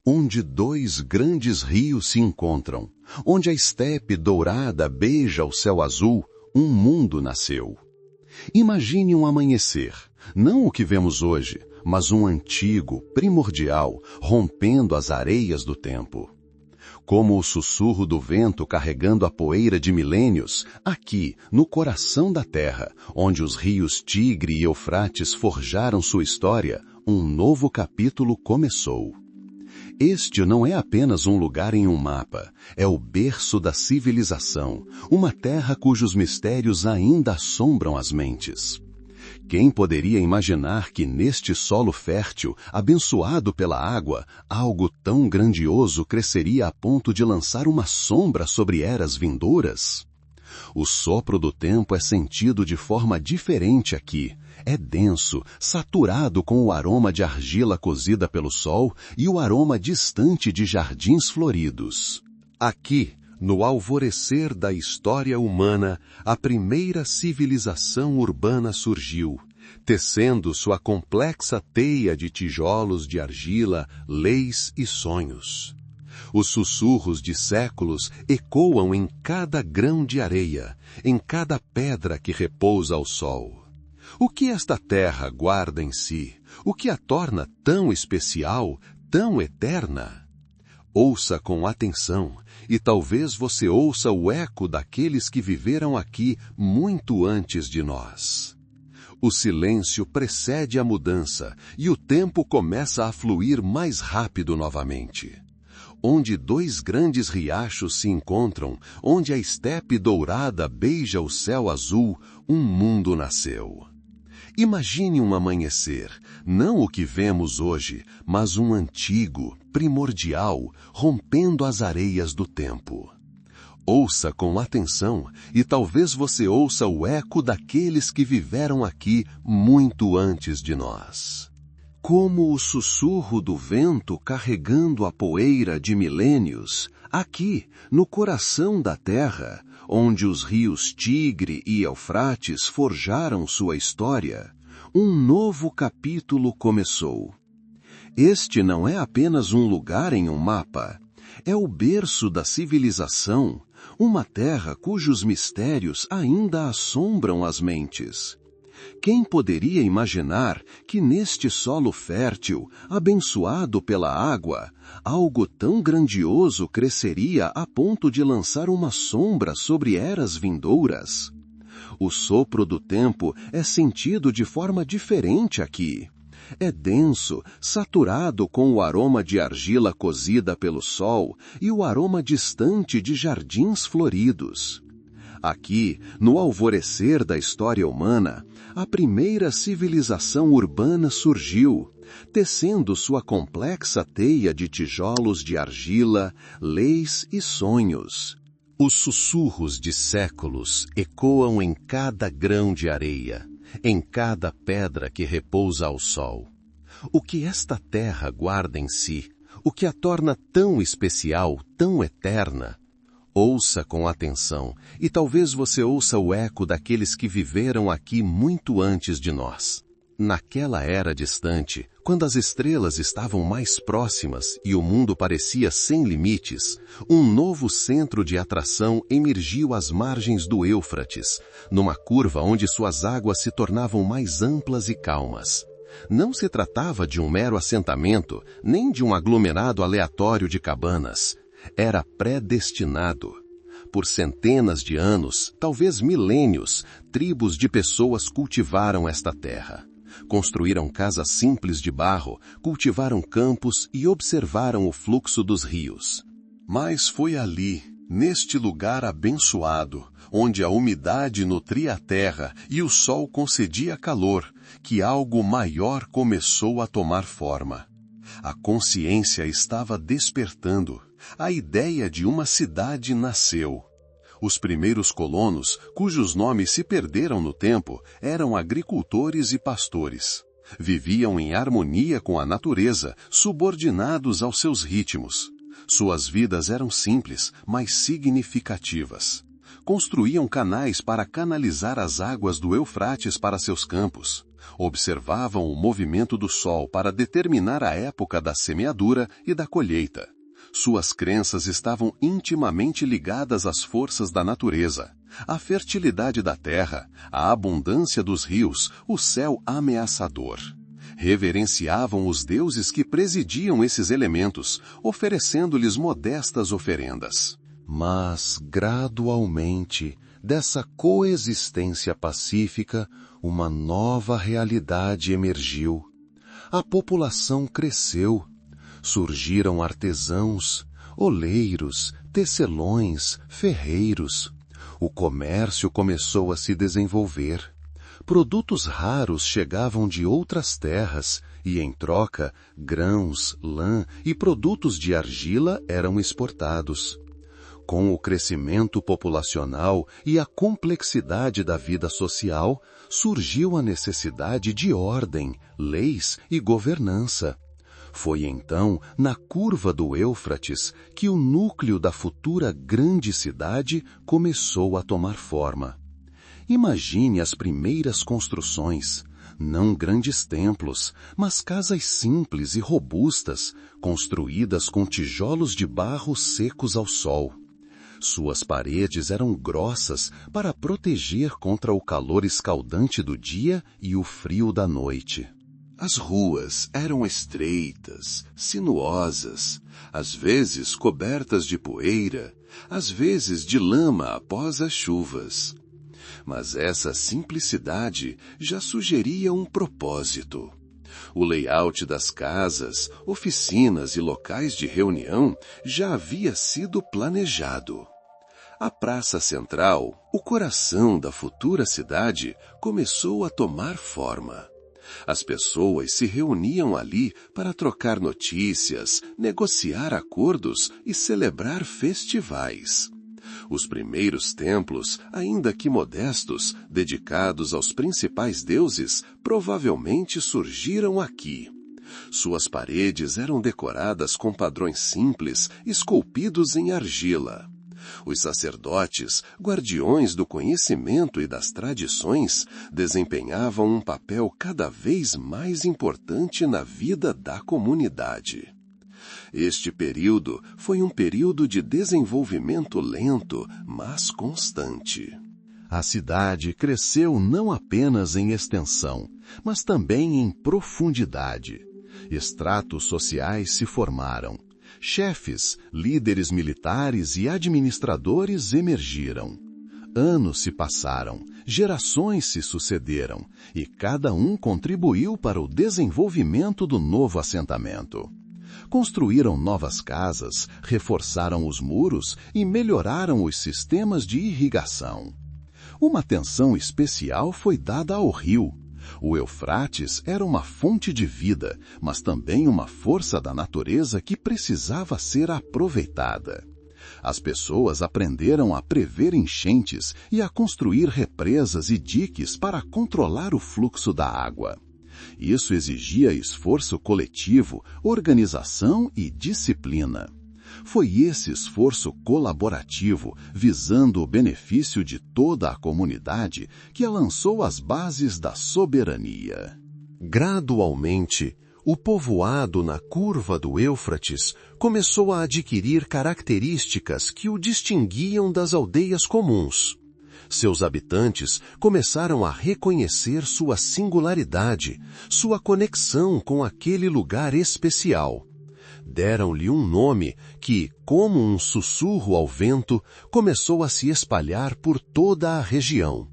onde dois grandes rios se encontram, onde a estepe dourada beija o céu azul, um mundo nasceu. Imagine um amanhecer, não o que vemos hoje, mas um antigo, primordial, rompendo as areias do tempo. Como o sussurro do vento carregando a poeira de milênios, aqui, no coração da terra, onde os rios Tigre e Eufrates forjaram sua história, um novo capítulo começou. Este não é apenas um lugar em um mapa, é o berço da civilização, uma terra cujos mistérios ainda assombram as mentes. Quem poderia imaginar que neste solo fértil, abençoado pela água, algo tão grandioso cresceria a ponto de lançar uma sombra sobre eras vindouras? O sopro do tempo é sentido de forma diferente aqui. É denso, saturado com o aroma de argila cozida pelo sol e o aroma distante de jardins floridos. Aqui, no alvorecer da história humana, a primeira civilização urbana surgiu, tecendo sua complexa teia de tijolos de argila, leis e sonhos. Os sussurros de séculos ecoam em cada grão de areia, em cada pedra que repousa ao sol. O que esta terra guarda em si? O que a torna tão especial, tão eterna? Ouça com atenção, e talvez você ouça o eco daqueles que viveram aqui muito antes de nós. O silêncio precede a mudança, e o tempo começa a fluir mais rápido novamente. Onde dois grandes riachos se encontram, onde a estepe dourada beija o céu azul, um mundo nasceu. Imagine um amanhecer, não o que vemos hoje, mas um antigo, primordial, rompendo as areias do tempo. Ouça com atenção e talvez você ouça o eco daqueles que viveram aqui muito antes de nós. Como o sussurro do vento carregando a poeira de milênios, aqui, no coração da terra, onde os rios Tigre e Eufrates forjaram sua história, um novo capítulo começou. Este não é apenas um lugar em um mapa, é o berço da civilização, uma terra cujos mistérios ainda assombram as mentes. Quem poderia imaginar que neste solo fértil, abençoado pela água, algo tão grandioso cresceria a ponto de lançar uma sombra sobre eras vindouras? O sopro do tempo é sentido de forma diferente aqui. É denso, saturado com o aroma de argila cozida pelo sol e o aroma distante de jardins floridos. Aqui, no alvorecer da história humana, a primeira civilização urbana surgiu, tecendo sua complexa teia de tijolos de argila, leis e sonhos. Os sussurros de séculos ecoam em cada grão de areia, em cada pedra que repousa ao sol. O que esta terra guarda em si, o que a torna tão especial, tão eterna? Ouça com atenção, e talvez você ouça o eco daqueles que viveram aqui muito antes de nós. Naquela era distante, quando as estrelas estavam mais próximas e o mundo parecia sem limites, um novo centro de atração emergiu às margens do Eufrates, numa curva onde suas águas se tornavam mais amplas e calmas. Não se tratava de um mero assentamento, nem de um aglomerado aleatório de cabanas. Era predestinado. Por centenas de anos, talvez milênios, tribos de pessoas cultivaram esta terra. Construíram casas simples de barro, cultivaram campos e observaram o fluxo dos rios. Mas foi ali, neste lugar abençoado, onde a umidade nutria a terra e o sol concedia calor, que algo maior começou a tomar forma. A consciência estava despertando. A ideia de uma cidade nasceu. Os primeiros colonos, cujos nomes se perderam no tempo, eram agricultores e pastores. Viviam em harmonia com a natureza, subordinados aos seus ritmos. Suas vidas eram simples, mas significativas. Construíam canais para canalizar as águas do Eufrates para seus campos. Observavam o movimento do sol para determinar a época da semeadura e da colheita. Suas crenças estavam intimamente ligadas às forças da natureza, à fertilidade da terra, à abundância dos rios, o céu ameaçador. Reverenciavam os deuses que presidiam esses elementos, oferecendo-lhes modestas oferendas. Mas, gradualmente, dessa coexistência pacífica, uma nova realidade emergiu. A população cresceu. Surgiram artesãos, oleiros, tecelões, ferreiros. O comércio começou a se desenvolver. Produtos raros chegavam de outras terras e, em troca, grãos, lã e produtos de argila eram exportados. Com o crescimento populacional e a complexidade da vida social, surgiu a necessidade de ordem, leis e governança. Foi então, na curva do Éufrates, que o núcleo da futura grande cidade começou a tomar forma. Imagine as primeiras construções, não grandes templos, mas casas simples e robustas, construídas com tijolos de barro secos ao sol. Suas paredes eram grossas para proteger contra o calor escaldante do dia e o frio da noite. As ruas eram estreitas, sinuosas, às vezes cobertas de poeira, às vezes de lama após as chuvas. Mas essa simplicidade já sugeria um propósito. O layout das casas, oficinas e locais de reunião já havia sido planejado. A praça central, o coração da futura cidade, começou a tomar forma. As pessoas se reuniam ali para trocar notícias, negociar acordos e celebrar festivais. Os primeiros templos, ainda que modestos, dedicados aos principais deuses, provavelmente surgiram aqui. Suas paredes eram decoradas com padrões simples, esculpidos em argila. Os sacerdotes, guardiões do conhecimento e das tradições, desempenhavam um papel cada vez mais importante na vida da comunidade. Este período foi um período de desenvolvimento lento, mas constante. A cidade cresceu não apenas em extensão, mas também em profundidade. Estratos sociais se formaram. Chefes, líderes militares e administradores emergiram. Anos se passaram, gerações se sucederam, e cada um contribuiu para o desenvolvimento do novo assentamento. Construíram novas casas, reforçaram os muros e melhoraram os sistemas de irrigação. Uma atenção especial foi dada ao rio. O Eufrates era uma fonte de vida, mas também uma força da natureza que precisava ser aproveitada. As pessoas aprenderam a prever enchentes e a construir represas e diques para controlar o fluxo da água. Isso exigia esforço coletivo, organização e disciplina. Foi esse esforço colaborativo, visando o benefício de toda a comunidade, que lançou as bases da soberania. Gradualmente, o povoado na curva do Éufrates começou a adquirir características que o distinguiam das aldeias comuns. Seus habitantes começaram a reconhecer sua singularidade, sua conexão com aquele lugar especial. Deram-lhe um nome que, como um sussurro ao vento, começou a se espalhar por toda a região.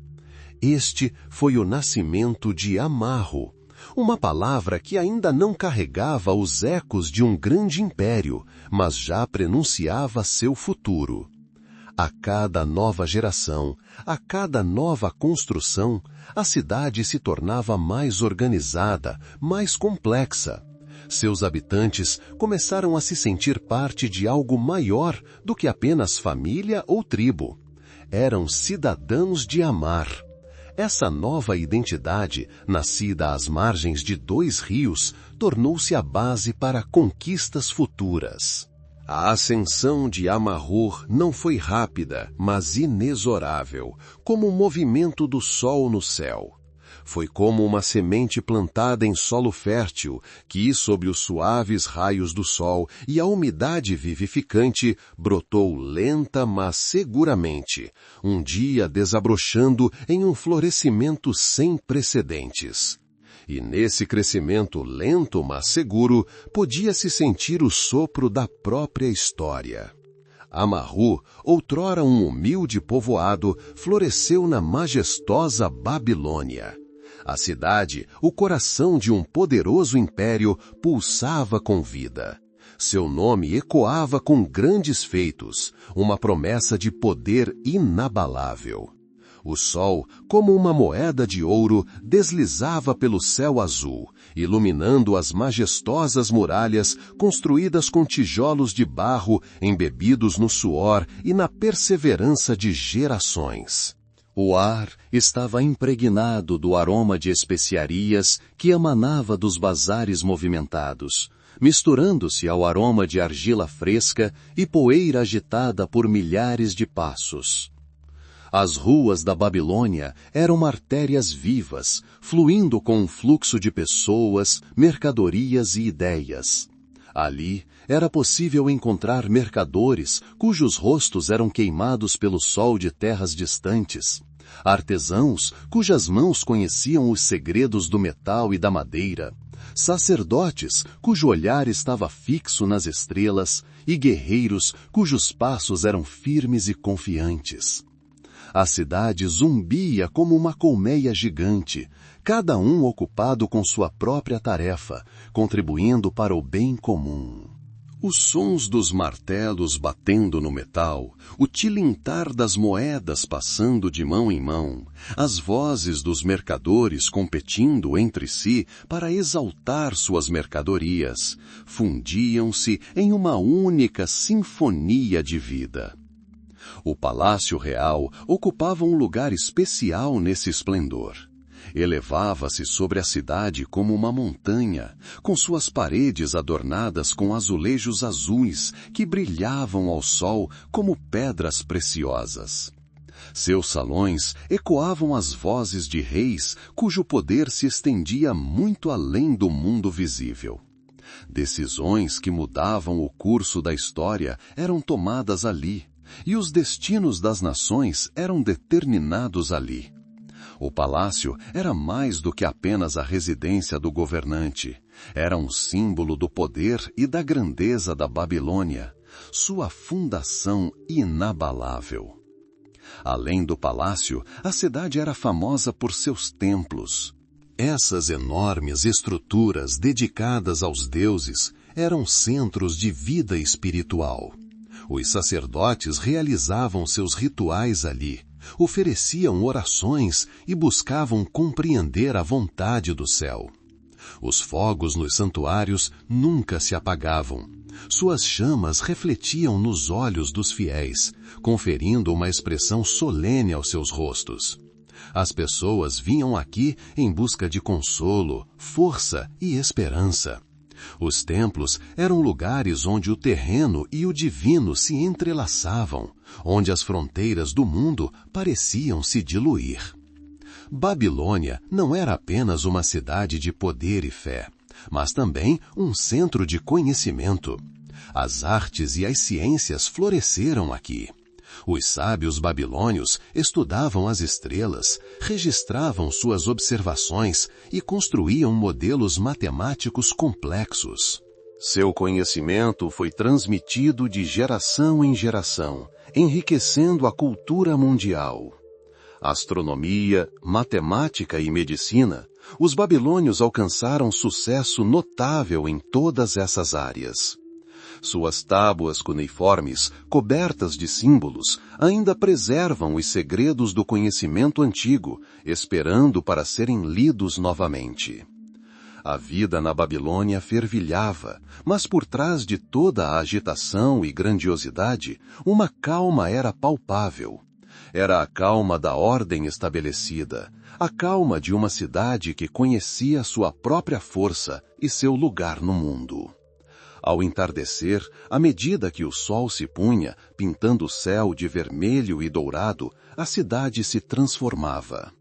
Este foi o nascimento de Amarro, uma palavra que ainda não carregava os ecos de um grande império, mas já prenunciava seu futuro. A cada nova geração, a cada nova construção, a cidade se tornava mais organizada, mais complexa. Seus habitantes começaram a se sentir parte de algo maior do que apenas família ou tribo. Eram cidadãos de Amar. Essa nova identidade, nascida às margens de 2 rios, tornou-se a base para conquistas futuras. A ascensão de Amarur não foi rápida, mas inexorável, como o movimento do sol no céu. Foi como uma semente plantada em solo fértil, que, sob os suaves raios do sol e a umidade vivificante, brotou lenta, mas seguramente, um dia desabrochando em um florescimento sem precedentes. E nesse crescimento lento, mas seguro, podia-se sentir o sopro da própria história. Amarru, outrora um humilde povoado, floresceu na majestosa Babilônia. A cidade, o coração de um poderoso império, pulsava com vida. Seu nome ecoava com grandes feitos, uma promessa de poder inabalável. O sol, como uma moeda de ouro, deslizava pelo céu azul, iluminando as majestosas muralhas construídas com tijolos de barro embebidos no suor e na perseverança de gerações. O ar estava impregnado do aroma de especiarias que emanava dos bazares movimentados, misturando-se ao aroma de argila fresca e poeira agitada por milhares de passos. As ruas da Babilônia eram artérias vivas, fluindo com um fluxo de pessoas, mercadorias e ideias. Ali era possível encontrar mercadores cujos rostos eram queimados pelo sol de terras distantes, artesãos cujas mãos conheciam os segredos do metal e da madeira, sacerdotes cujo olhar estava fixo nas estrelas e guerreiros cujos passos eram firmes e confiantes. A cidade zumbia como uma colmeia gigante, cada um ocupado com sua própria tarefa, contribuindo para o bem comum. Os sons dos martelos batendo no metal, o tilintar das moedas passando de mão em mão, as vozes dos mercadores competindo entre si para exaltar suas mercadorias, fundiam-se em uma única sinfonia de vida. O Palácio Real ocupava um lugar especial nesse esplendor. Elevava-se sobre a cidade como uma montanha, com suas paredes adornadas com azulejos azuis que brilhavam ao sol como pedras preciosas. Seus salões ecoavam as vozes de reis cujo poder se estendia muito além do mundo visível. Decisões que mudavam o curso da história eram tomadas ali, e os destinos das nações eram determinados ali. O palácio era mais do que apenas a residência do governante. Era um símbolo do poder e da grandeza da Babilônia, sua fundação inabalável. Além do palácio, a cidade era famosa por seus templos. Essas enormes estruturas dedicadas aos deuses eram centros de vida espiritual. Os sacerdotes realizavam seus rituais ali, ofereciam orações e buscavam compreender a vontade do céu. Os fogos nos santuários nunca se apagavam. Suas chamas refletiam nos olhos dos fiéis, conferindo uma expressão solene aos seus rostos. As pessoas vinham aqui em busca de consolo, força e esperança. Os templos eram lugares onde o terreno e o divino se entrelaçavam, onde as fronteiras do mundo pareciam se diluir. Babilônia não era apenas uma cidade de poder e fé, mas também um centro de conhecimento. As artes e as ciências floresceram aqui. Os sábios babilônios estudavam as estrelas, registravam suas observações e construíam modelos matemáticos complexos. Seu conhecimento foi transmitido de geração em geração, enriquecendo a cultura mundial. Astronomia, matemática e medicina, os babilônios alcançaram sucesso notável em todas essas áreas. Suas tábuas cuneiformes, cobertas de símbolos, ainda preservam os segredos do conhecimento antigo, esperando para serem lidos novamente. A vida na Babilônia fervilhava, mas por trás de toda a agitação e grandiosidade, uma calma era palpável. Era a calma da ordem estabelecida, a calma de uma cidade que conhecia sua própria força e seu lugar no mundo. Ao entardecer, à medida que o sol se punha, pintando o céu de vermelho e dourado, a cidade se transformava.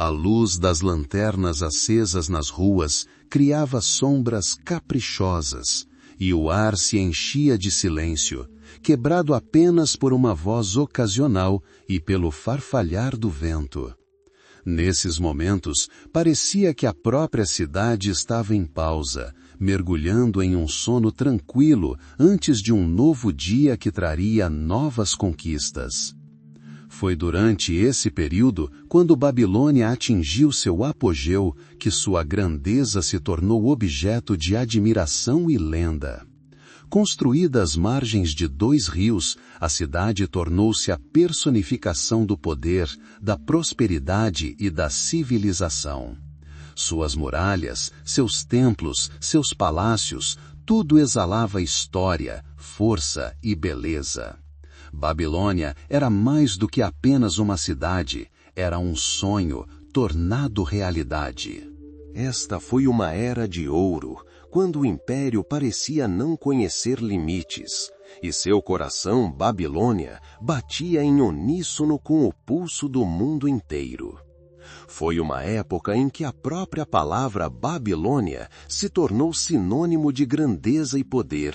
A luz das lanternas acesas nas ruas criava sombras caprichosas, e o ar se enchia de silêncio, quebrado apenas por uma voz ocasional e pelo farfalhar do vento. Nesses momentos, parecia que a própria cidade estava em pausa, mergulhando em um sono tranquilo antes de um novo dia que traria novas conquistas. Foi durante esse período, quando Babilônia atingiu seu apogeu, que sua grandeza se tornou objeto de admiração e lenda. Construída às margens de 2 rios, a cidade tornou-se a personificação do poder, da prosperidade e da civilização. Suas muralhas, seus templos, seus palácios, tudo exalava história, força e beleza. Babilônia era mais do que apenas uma cidade, era um sonho tornado realidade. Esta foi uma era de ouro, quando o império parecia não conhecer limites, e seu coração, Babilônia, batia em uníssono com o pulso do mundo inteiro. Foi uma época em que a própria palavra Babilônia se tornou sinônimo de grandeza e poder.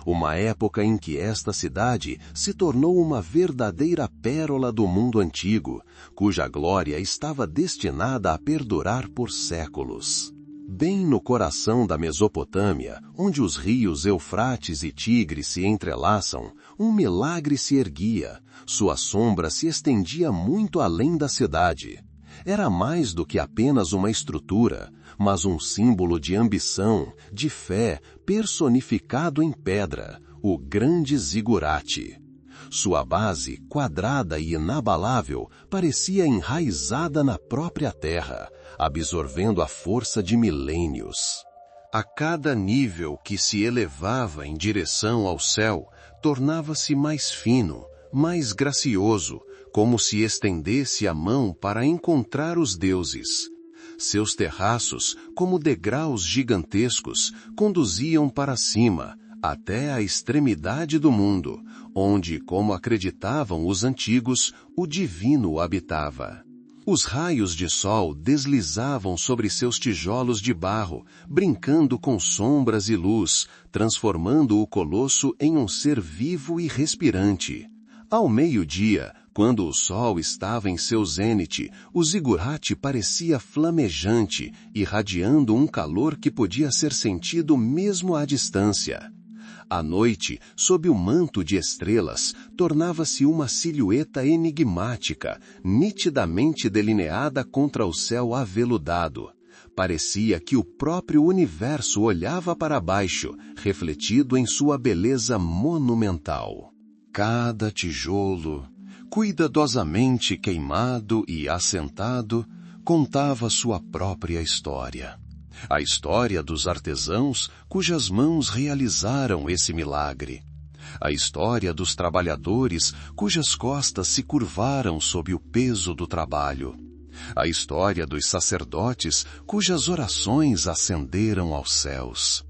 Uma época em que esta cidade se tornou uma verdadeira pérola do mundo antigo, cuja glória estava destinada a perdurar por séculos. Bem no coração da Mesopotâmia, onde os rios Eufrates e Tigre se entrelaçam, um milagre se erguia, sua sombra se estendia muito além da cidade. Era mais do que apenas uma estrutura, mas um símbolo de ambição, de fé, personificado em pedra, o grande zigurate. Sua base, quadrada e inabalável, parecia enraizada na própria terra, absorvendo a força de milênios. A cada nível que se elevava em direção ao céu, tornava-se mais fino, mais gracioso, como se estendesse a mão para encontrar os deuses. Seus terraços, como degraus gigantescos, conduziam para cima, até a extremidade do mundo, onde, como acreditavam os antigos, o divino habitava. Os raios de sol deslizavam sobre seus tijolos de barro, brincando com sombras e luz, transformando o colosso em um ser vivo e respirante. Ao meio-dia, quando o sol estava em seu zênite, o zigurate parecia flamejante, irradiando um calor que podia ser sentido mesmo à distância. À noite, sob o manto de estrelas, tornava-se uma silhueta enigmática, nitidamente delineada contra o céu aveludado. Parecia que o próprio universo olhava para baixo, refletido em sua beleza monumental. Cada tijolo, cuidadosamente queimado e assentado, contava sua própria história. A história dos artesãos cujas mãos realizaram esse milagre. A história dos trabalhadores cujas costas se curvaram sob o peso do trabalho. A história dos sacerdotes cujas orações ascenderam aos céus.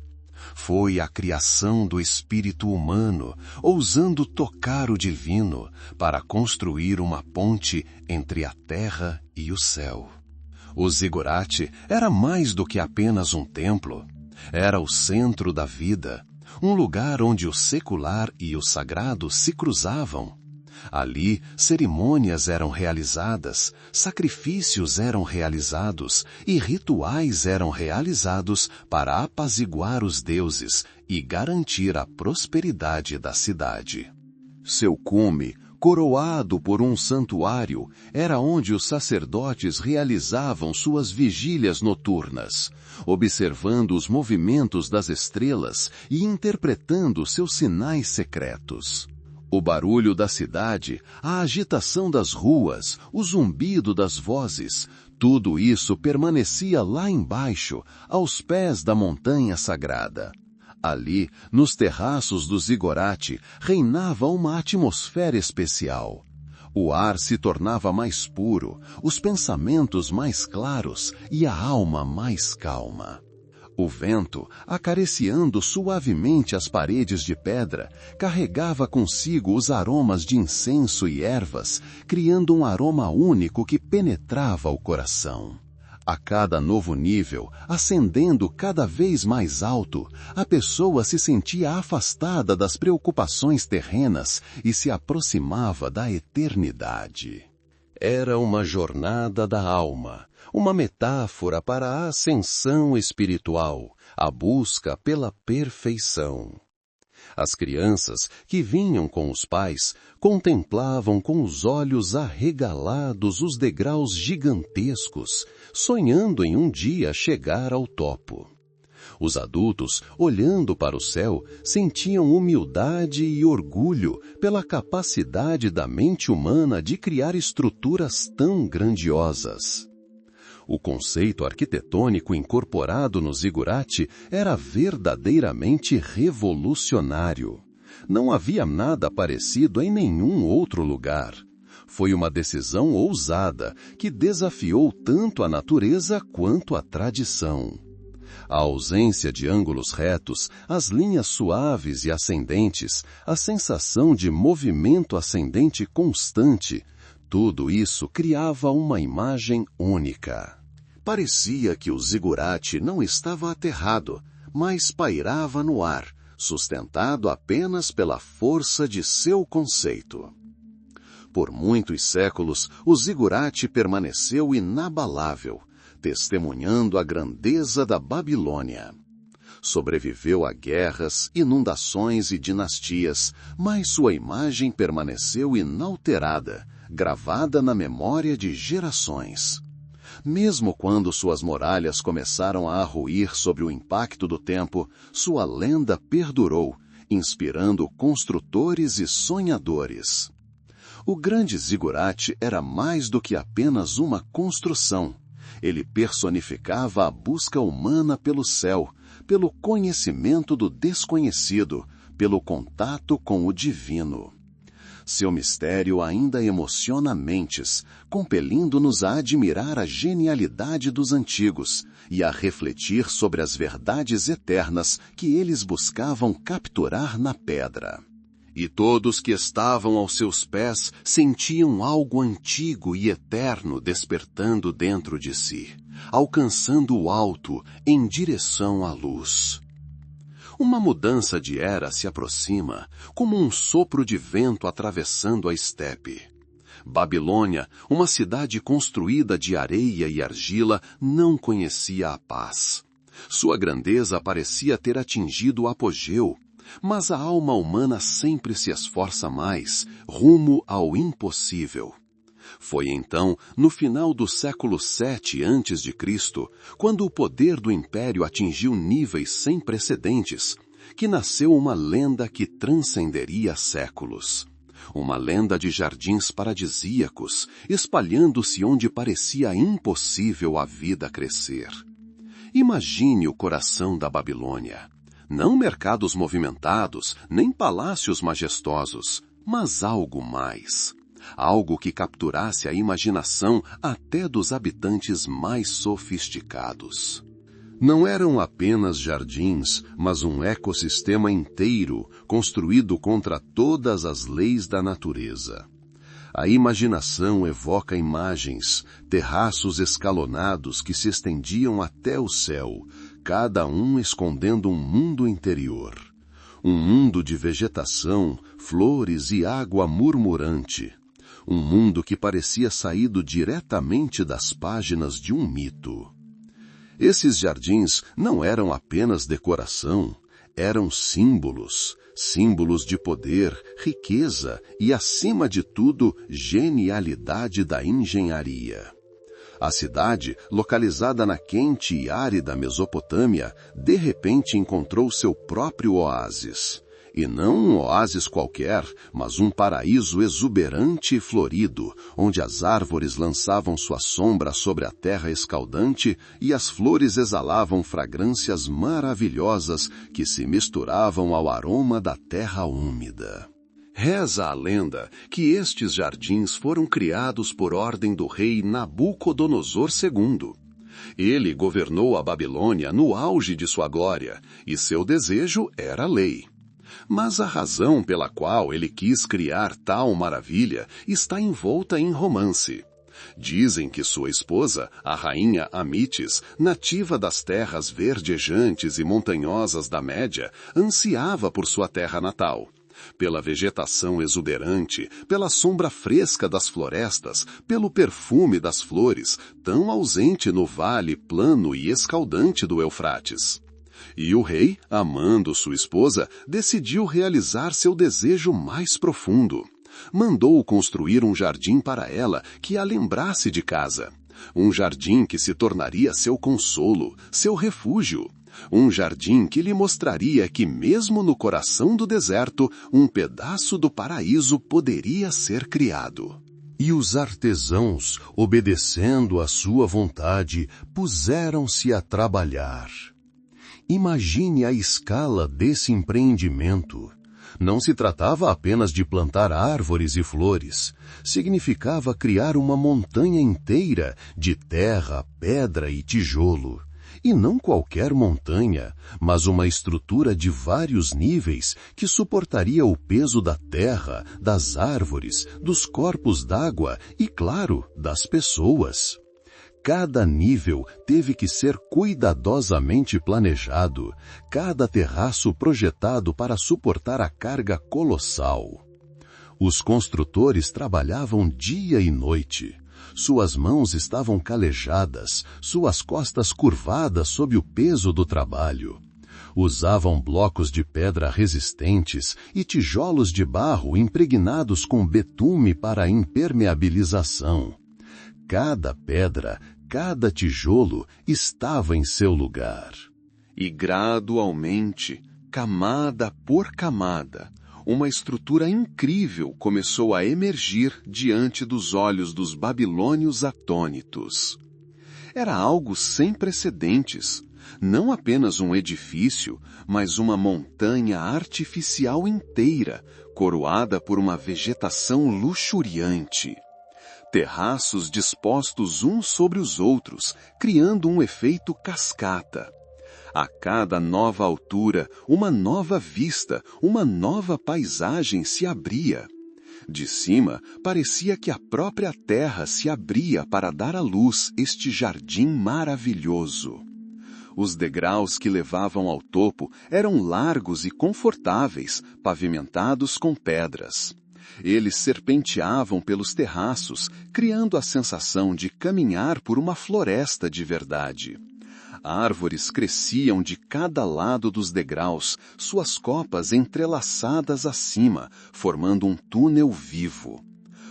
Foi a criação do espírito humano, ousando tocar o divino, para construir uma ponte entre a terra e o céu. O zigurate era mais do que apenas um templo. Era o centro da vida, um lugar onde o secular e o sagrado se cruzavam. Ali, cerimônias eram realizadas, sacrifícios eram realizados e rituais eram realizados para apaziguar os deuses e garantir a prosperidade da cidade. Seu cume, coroado por um santuário, era onde os sacerdotes realizavam suas vigílias noturnas, observando os movimentos das estrelas e interpretando seus sinais secretos. O barulho da cidade, a agitação das ruas, o zumbido das vozes, tudo isso permanecia lá embaixo, aos pés da montanha sagrada. Ali, nos terraços do zigurate, reinava uma atmosfera especial. O ar se tornava mais puro, os pensamentos mais claros e a alma mais calma. O vento, acariciando suavemente as paredes de pedra, carregava consigo os aromas de incenso e ervas, criando um aroma único que penetrava o coração. A cada novo nível, ascendendo cada vez mais alto, a pessoa se sentia afastada das preocupações terrenas e se aproximava da eternidade. Era uma jornada da alma, uma metáfora para a ascensão espiritual, a busca pela perfeição. As crianças, que vinham com os pais, contemplavam com os olhos arregalados os degraus gigantescos, sonhando em um dia chegar ao topo. Os adultos, olhando para o céu, sentiam humildade e orgulho pela capacidade da mente humana de criar estruturas tão grandiosas. O conceito arquitetônico incorporado no zigurate era verdadeiramente revolucionário. Não havia nada parecido em nenhum outro lugar. Foi uma decisão ousada que desafiou tanto a natureza quanto a tradição. A ausência de ângulos retos, as linhas suaves e ascendentes, a sensação de movimento ascendente constante, tudo isso criava uma imagem única. Parecia que o zigurate não estava aterrado, mas pairava no ar, sustentado apenas pela força de seu conceito. Por muitos séculos, o zigurate permaneceu inabalável, testemunhando a grandeza da Babilônia. Sobreviveu a guerras, inundações e dinastias, mas sua imagem permaneceu inalterada, gravada na memória de gerações. Mesmo quando suas muralhas começaram a ruir sob o impacto do tempo, sua lenda perdurou, inspirando construtores e sonhadores. O grande zigurate era mais do que apenas uma construção. Ele personificava a busca humana pelo céu, pelo conhecimento do desconhecido, pelo contato com o divino. Seu mistério ainda emociona mentes, compelindo-nos a admirar a genialidade dos antigos e a refletir sobre as verdades eternas que eles buscavam capturar na pedra. E todos que estavam aos seus pés sentiam algo antigo e eterno despertando dentro de si, alcançando o alto em direção à luz. Uma mudança de era se aproxima, como um sopro de vento atravessando a estepe. Babilônia, uma cidade construída de areia e argila, não conhecia a paz. Sua grandeza parecia ter atingido o apogeu, mas a alma humana sempre se esforça mais, rumo ao impossível. Foi então, no final do século VII a.C., quando o poder do império atingiu níveis sem precedentes, que nasceu uma lenda que transcenderia séculos. Uma lenda de jardins paradisíacos, espalhando-se onde parecia impossível a vida crescer. Imagine o coração da Babilônia. Não mercados movimentados, nem palácios majestosos, mas algo mais. Algo que capturasse a imaginação até dos habitantes mais sofisticados. Não eram apenas jardins, mas um ecossistema inteiro, construído contra todas as leis da natureza. A imaginação evoca imagens, terraços escalonados que se estendiam até o céu, cada um escondendo um mundo interior. Um mundo de vegetação, flores e água murmurante. Um mundo que parecia saído diretamente das páginas de um mito. Esses jardins não eram apenas decoração, eram símbolos, símbolos de poder, riqueza e, acima de tudo, genialidade da engenharia. A cidade, localizada na quente e árida Mesopotâmia, de repente encontrou seu próprio oásis. E não um oásis qualquer, mas um paraíso exuberante e florido, onde as árvores lançavam sua sombra sobre a terra escaldante e as flores exalavam fragrâncias maravilhosas que se misturavam ao aroma da terra úmida. Reza a lenda que estes jardins foram criados por ordem do rei Nabucodonosor II. Ele governou a Babilônia no auge de sua glória, e seu desejo era lei. Mas a razão pela qual ele quis criar tal maravilha está envolta em romance. Dizem que sua esposa, a rainha Amites, nativa das terras verdejantes e montanhosas da Média, ansiava por sua terra natal. Pela vegetação exuberante, pela sombra fresca das florestas, pelo perfume das flores, tão ausente no vale plano e escaldante do Eufrates. E o rei, amando sua esposa, decidiu realizar seu desejo mais profundo. Mandou construir um jardim para ela que a lembrasse de casa. Um jardim que se tornaria seu consolo, seu refúgio. Um jardim que lhe mostraria que mesmo no coração do deserto, um pedaço do paraíso poderia ser criado. E os artesãos, obedecendo à sua vontade, puseram-se a trabalhar. Imagine a escala desse empreendimento. Não se tratava apenas de plantar árvores e flores. Significava criar uma montanha inteira de terra, pedra e tijolo. E não qualquer montanha, mas uma estrutura de vários níveis que suportaria o peso da terra, das árvores, dos corpos d'água e, claro, das pessoas. Cada nível teve que ser cuidadosamente planejado, cada terraço projetado para suportar a carga colossal. Os construtores trabalhavam dia e noite. Suas mãos estavam calejadas, suas costas curvadas sob o peso do trabalho. Usavam blocos de pedra resistentes e tijolos de barro impregnados com betume para a impermeabilização. Cada pedra, cada tijolo estava em seu lugar. E gradualmente, camada por camada, uma estrutura incrível começou a emergir diante dos olhos dos babilônios atônitos. Era algo sem precedentes, não apenas um edifício, mas uma montanha artificial inteira, coroada por uma vegetação luxuriante. Terraços dispostos uns sobre os outros, criando um efeito cascata. A cada nova altura, uma nova vista, uma nova paisagem se abria. De cima, parecia que a própria terra se abria para dar à luz este jardim maravilhoso. Os degraus que levavam ao topo eram largos e confortáveis, pavimentados com pedras. Eles serpenteavam pelos terraços, criando a sensação de caminhar por uma floresta de verdade. Árvores cresciam de cada lado dos degraus, suas copas entrelaçadas acima, formando um túnel vivo.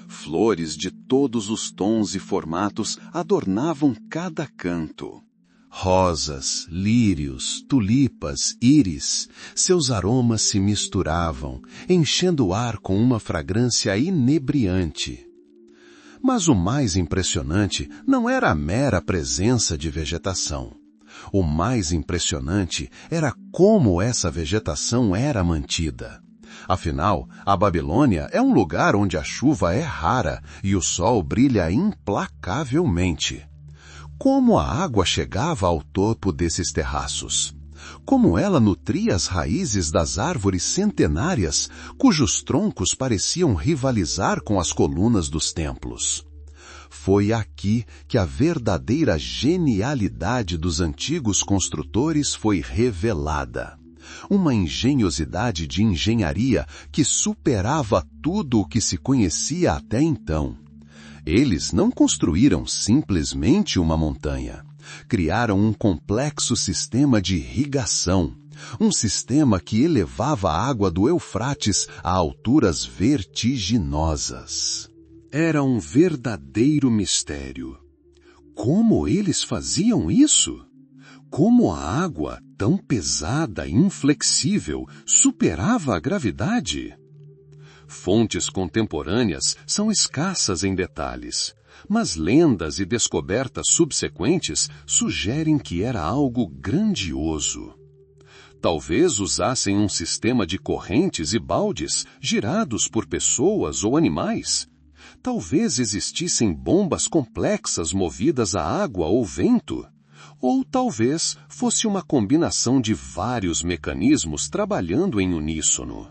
Flores de todos os tons e formatos adornavam cada canto. Rosas, lírios, tulipas, íris, seus aromas se misturavam, enchendo o ar com uma fragrância inebriante. Mas o mais impressionante não era a mera presença de vegetação. O mais impressionante era como essa vegetação era mantida. Afinal, a Babilônia é um lugar onde a chuva é rara e o sol brilha implacavelmente. Como a água chegava ao topo desses terraços? Como ela nutria as raízes das árvores centenárias, cujos troncos pareciam rivalizar com as colunas dos templos? Foi aqui que a verdadeira genialidade dos antigos construtores foi revelada. Uma engenhosidade de engenharia que superava tudo o que se conhecia até então. Eles não construíram simplesmente uma montanha. Criaram um complexo sistema de irrigação. Um sistema que elevava a água do Eufrates a alturas vertiginosas. Era um verdadeiro mistério. Como eles faziam isso? Como a água, tão pesada e inflexível, superava a gravidade? Fontes contemporâneas são escassas em detalhes, mas lendas e descobertas subsequentes sugerem que era algo grandioso. Talvez usassem um sistema de correntes e baldes girados por pessoas ou animais. Talvez existissem bombas complexas movidas a água ou vento. Ou talvez fosse uma combinação de vários mecanismos trabalhando em uníssono.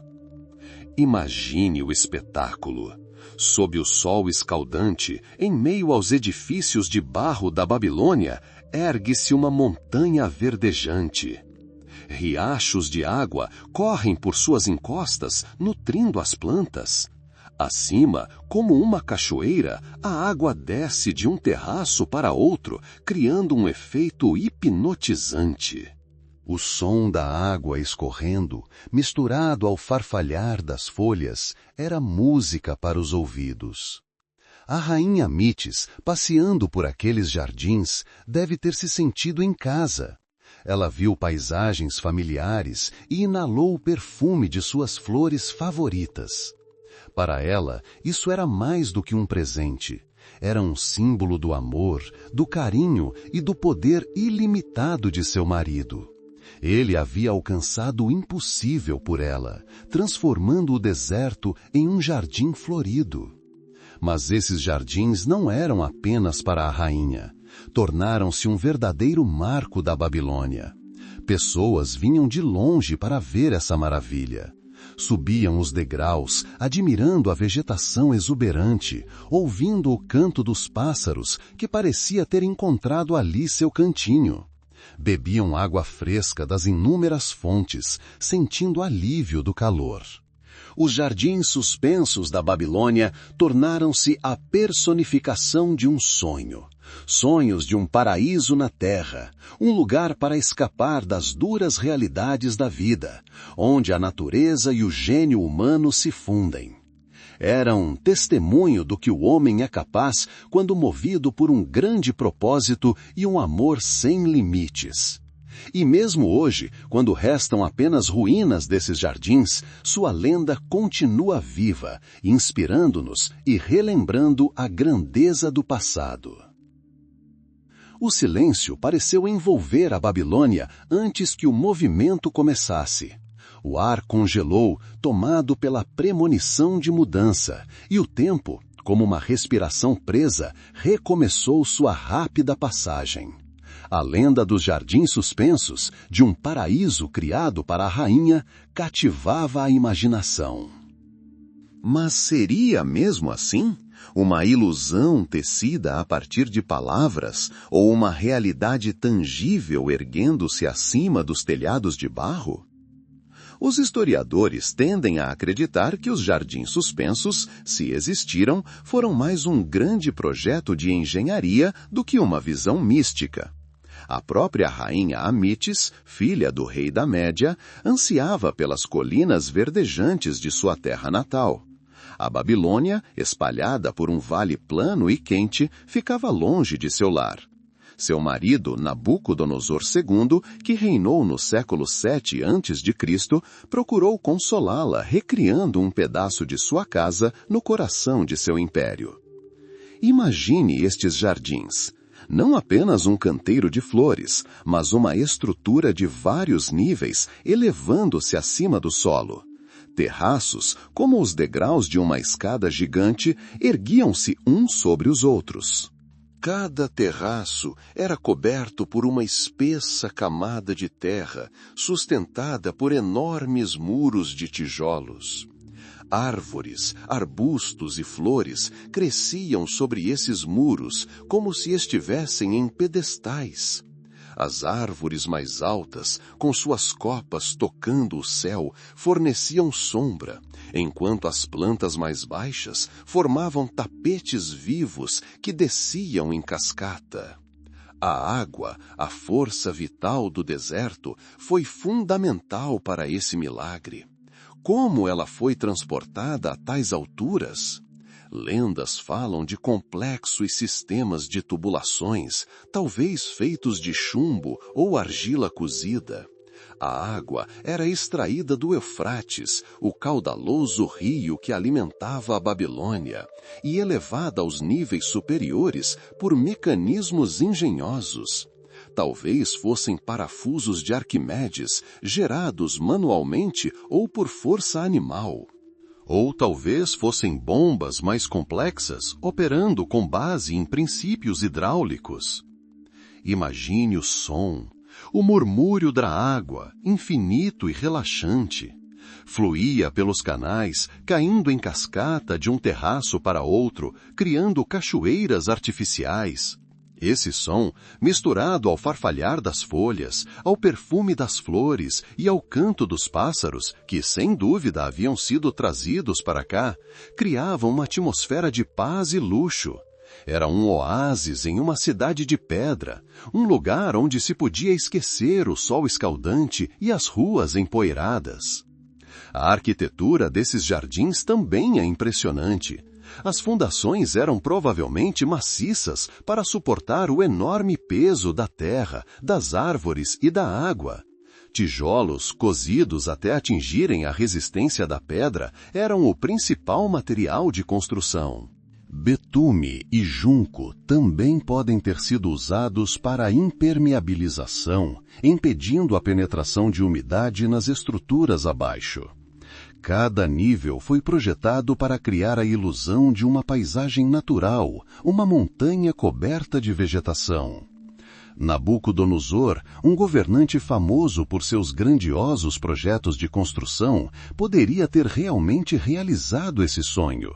Imagine o espetáculo. Sob o sol escaldante, em meio aos edifícios de barro da Babilônia, ergue-se uma montanha verdejante. Riachos de água correm por suas encostas, nutrindo as plantas. Acima, como uma cachoeira, a água desce de um terraço para outro, criando um efeito hipnotizante. O som da água escorrendo, misturado ao farfalhar das folhas, era música para os ouvidos. A rainha Mitis, passeando por aqueles jardins, deve ter se sentido em casa. Ela viu paisagens familiares e inalou o perfume de suas flores favoritas. Para ela, isso era mais do que um presente. Era um símbolo do amor, do carinho e do poder ilimitado de seu marido. Ele havia alcançado o impossível por ela, transformando o deserto em um jardim florido. Mas esses jardins não eram apenas para a rainha. Tornaram-se um verdadeiro marco da Babilônia. Pessoas vinham de longe para ver essa maravilha. Subiam os degraus, admirando a vegetação exuberante, ouvindo o canto dos pássaros, que parecia ter encontrado ali seu cantinho. Bebiam água fresca das inúmeras fontes, sentindo alívio do calor. Os jardins suspensos da Babilônia tornaram-se a personificação de um sonho. Sonhos de um paraíso na terra, um lugar para escapar das duras realidades da vida, onde a natureza e o gênio humano se fundem. Era um testemunho do que o homem é capaz quando movido por um grande propósito e um amor sem limites. E mesmo hoje, quando restam apenas ruínas desses jardins, sua lenda continua viva, inspirando-nos e relembrando a grandeza do passado. O silêncio pareceu envolver a Babilônia antes que o movimento começasse. O ar congelou, tomado pela premonição de mudança, e o tempo, como uma respiração presa, recomeçou sua rápida passagem. A lenda dos jardins suspensos, de um paraíso criado para a rainha, cativava a imaginação. Mas seria mesmo assim? Uma ilusão tecida a partir de palavras ou uma realidade tangível erguendo-se acima dos telhados de barro? Os historiadores tendem a acreditar que os jardins suspensos, se existiram, foram mais um grande projeto de engenharia do que uma visão mística. A própria rainha Amitis, filha do rei da Média, ansiava pelas colinas verdejantes de sua terra natal. A Babilônia, espalhada por um vale plano e quente, ficava longe de seu lar. Seu marido, Nabucodonosor II, que reinou no século VII a.C., procurou consolá-la recriando um pedaço de sua casa no coração de seu império. Imagine estes jardins. Não apenas um canteiro de flores, mas uma estrutura de vários níveis elevando-se acima do solo. Terraços, como os degraus de uma escada gigante, erguiam-se uns sobre os outros. Cada terraço era coberto por uma espessa camada de terra, sustentada por enormes muros de tijolos. Árvores, arbustos e flores cresciam sobre esses muros como se estivessem em pedestais. As árvores mais altas, com suas copas tocando o céu, forneciam sombra, enquanto as plantas mais baixas formavam tapetes vivos que desciam em cascata. A água, a força vital do deserto, foi fundamental para esse milagre. Como ela foi transportada a tais alturas? Lendas falam de complexos sistemas de tubulações, talvez feitos de chumbo ou argila cozida. A água era extraída do Eufrates, o caudaloso rio que alimentava a Babilônia, e elevada aos níveis superiores por mecanismos engenhosos. Talvez fossem parafusos de Arquimedes, gerados manualmente ou por força animal. Ou talvez fossem bombas mais complexas, operando com base em princípios hidráulicos. Imagine o som, o murmúrio da água, infinito e relaxante. Fluía pelos canais, caindo em cascata de um terraço para outro, criando cachoeiras artificiais. Esse som, misturado ao farfalhar das folhas, ao perfume das flores e ao canto dos pássaros, que sem dúvida haviam sido trazidos para cá, criava uma atmosfera de paz e luxo. Era um oásis em uma cidade de pedra, um lugar onde se podia esquecer o sol escaldante e as ruas empoeiradas. A arquitetura desses jardins também é impressionante. As fundações eram provavelmente maciças para suportar o enorme peso da terra, das árvores e da água. Tijolos, cozidos até atingirem a resistência da pedra, eram o principal material de construção. Betume e junco também podem ter sido usados para a impermeabilização, impedindo a penetração de umidade nas estruturas abaixo. Cada nível foi projetado para criar a ilusão de uma paisagem natural, uma montanha coberta de vegetação. Nabucodonosor, um governante famoso por seus grandiosos projetos de construção, poderia ter realmente realizado esse sonho.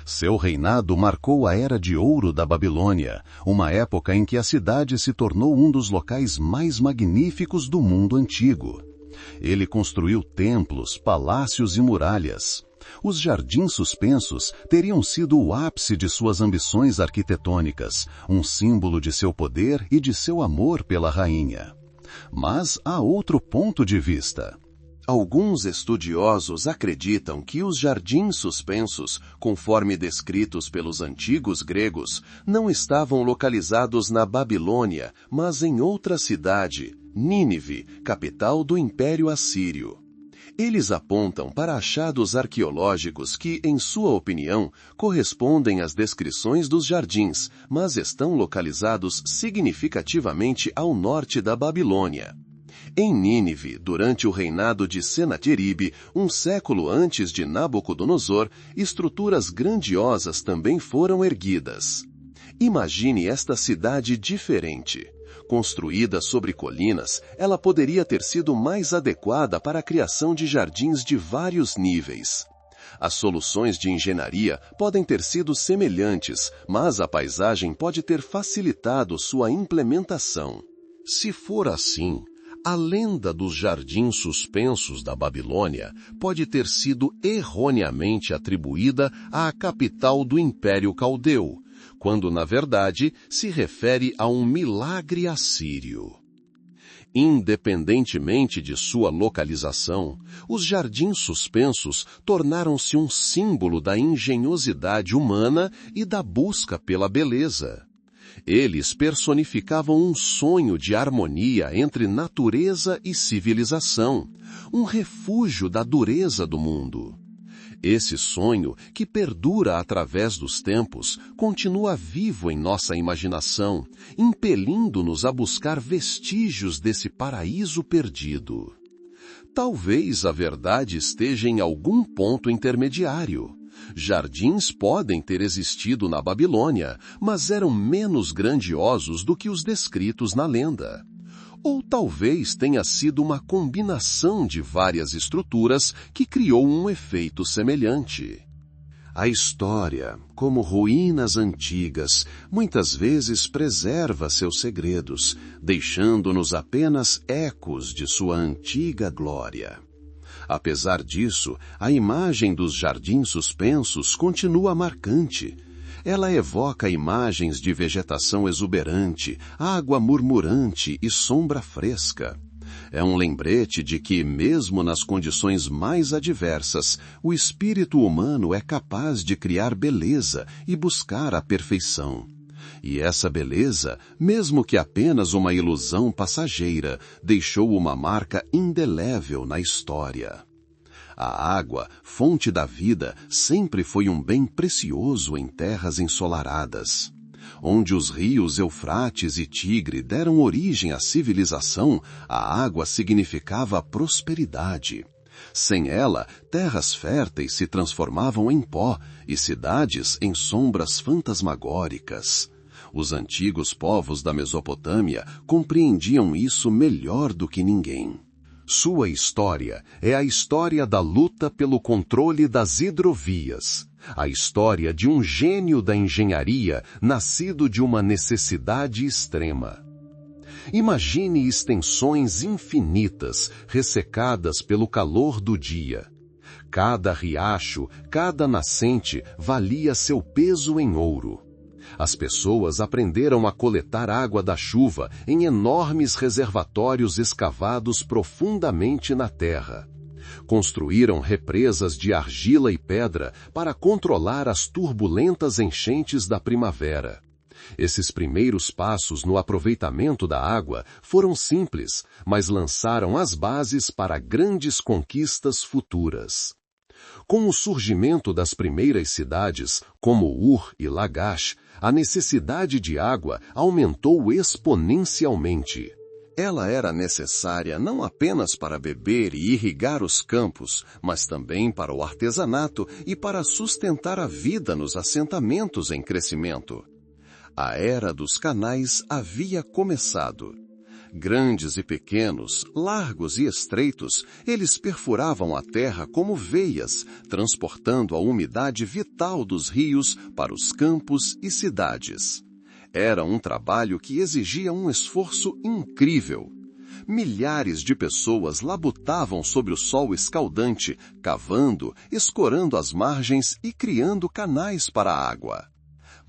Seu reinado marcou a Era de Ouro da Babilônia, uma época em que a cidade se tornou um dos locais mais magníficos do mundo antigo. Ele construiu templos, palácios e muralhas. Os jardins suspensos teriam sido o ápice de suas ambições arquitetônicas, um símbolo de seu poder e de seu amor pela rainha. Mas há outro ponto de vista. Alguns estudiosos acreditam que os jardins suspensos, conforme descritos pelos antigos gregos, não estavam localizados na Babilônia, mas em outra cidade, Nínive, capital do Império Assírio. Eles apontam para achados arqueológicos que, em sua opinião, correspondem às descrições dos jardins, mas estão localizados significativamente ao norte da Babilônia. Em Nínive, durante o reinado de Senaqueribe, um século antes de Nabucodonosor, estruturas grandiosas também foram erguidas. Imagine esta cidade diferente. Construída sobre colinas, ela poderia ter sido mais adequada para a criação de jardins de vários níveis. As soluções de engenharia podem ter sido semelhantes, mas a paisagem pode ter facilitado sua implementação. Se for assim, a lenda dos jardins suspensos da Babilônia pode ter sido erroneamente atribuída à capital do Império Caldeu, quando, na verdade, se refere a um milagre assírio. Independentemente de sua localização, os jardins suspensos tornaram-se um símbolo da engenhosidade humana e da busca pela beleza. Eles personificavam um sonho de harmonia entre natureza e civilização, um refúgio da dureza do mundo. Esse sonho, que perdura através dos tempos, continua vivo em nossa imaginação, impelindo-nos a buscar vestígios desse paraíso perdido. Talvez a verdade esteja em algum ponto intermediário. Jardins podem ter existido na Babilônia, mas eram menos grandiosos do que os descritos na lenda. Ou talvez tenha sido uma combinação de várias estruturas que criou um efeito semelhante. A história, como ruínas antigas, muitas vezes preserva seus segredos, deixando-nos apenas ecos de sua antiga glória. Apesar disso, a imagem dos jardins suspensos continua marcante. Ela evoca imagens de vegetação exuberante, água murmurante e sombra fresca. É um lembrete de que, mesmo nas condições mais adversas, o espírito humano é capaz de criar beleza e buscar a perfeição. E essa beleza, mesmo que apenas uma ilusão passageira, deixou uma marca indelével na história. A água, fonte da vida, sempre foi um bem precioso em terras ensolaradas. Onde os rios Eufrates e Tigre deram origem à civilização, a água significava prosperidade. Sem ela, terras férteis se transformavam em pó e cidades em sombras fantasmagóricas. Os antigos povos da Mesopotâmia compreendiam isso melhor do que ninguém. Sua história é a história da luta pelo controle das hidrovias, a história de um gênio da engenharia nascido de uma necessidade extrema. Imagine extensões infinitas, ressecadas pelo calor do dia. Cada riacho, cada nascente valia seu peso em ouro. As pessoas aprenderam a coletar água da chuva em enormes reservatórios escavados profundamente na terra. Construíram represas de argila e pedra para controlar as turbulentas enchentes da primavera. Esses primeiros passos no aproveitamento da água foram simples, mas lançaram as bases para grandes conquistas futuras. Com o surgimento das primeiras cidades, como Ur e Lagash, a necessidade de água aumentou exponencialmente. Ela era necessária não apenas para beber e irrigar os campos, mas também para o artesanato e para sustentar a vida nos assentamentos em crescimento. A era dos canais havia começado. Grandes e pequenos, largos e estreitos, eles perfuravam a terra como veias, transportando a umidade vital dos rios para os campos e cidades. Era um trabalho que exigia um esforço incrível. Milhares de pessoas labutavam sob o sol escaldante, cavando, escorando as margens e criando canais para a água.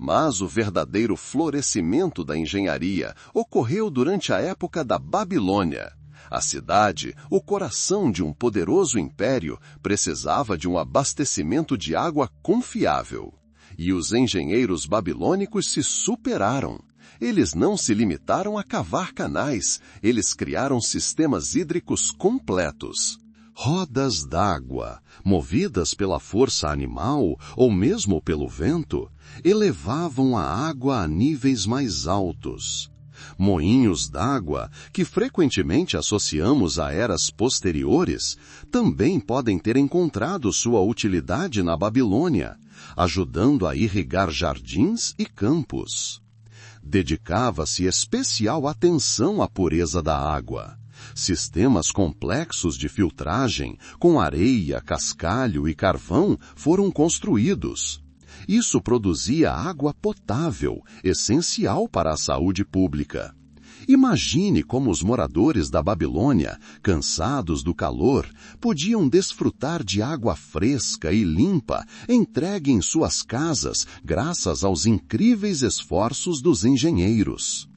Mas o verdadeiro florescimento da engenharia ocorreu durante a época da Babilônia. A cidade, o coração de um poderoso império, precisava de um abastecimento de água confiável. E os engenheiros babilônicos se superaram. Eles não se limitaram a cavar canais, eles criaram sistemas hídricos completos. Rodas d'água, movidas pela força animal ou mesmo pelo vento, elevavam a água a níveis mais altos. Moinhos d'água, que frequentemente associamos a eras posteriores, também podem ter encontrado sua utilidade na Babilônia, ajudando a irrigar jardins e campos. Dedicava-se especial atenção à pureza da água. Sistemas complexos de filtragem, com areia, cascalho e carvão, foram construídos. Isso produzia água potável, essencial para a saúde pública. Imagine como os moradores da Babilônia, cansados do calor, podiam desfrutar de água fresca e limpa entregue em suas casas graças aos incríveis esforços dos engenheiros.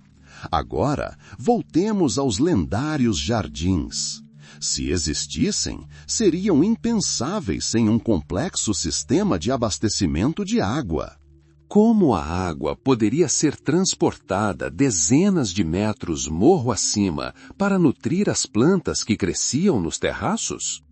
Agora, voltemos aos lendários jardins. Se existissem, seriam impensáveis sem um complexo sistema de abastecimento de água. Como a água poderia ser transportada dezenas de metros morro acima para nutrir as plantas que cresciam nos terraços?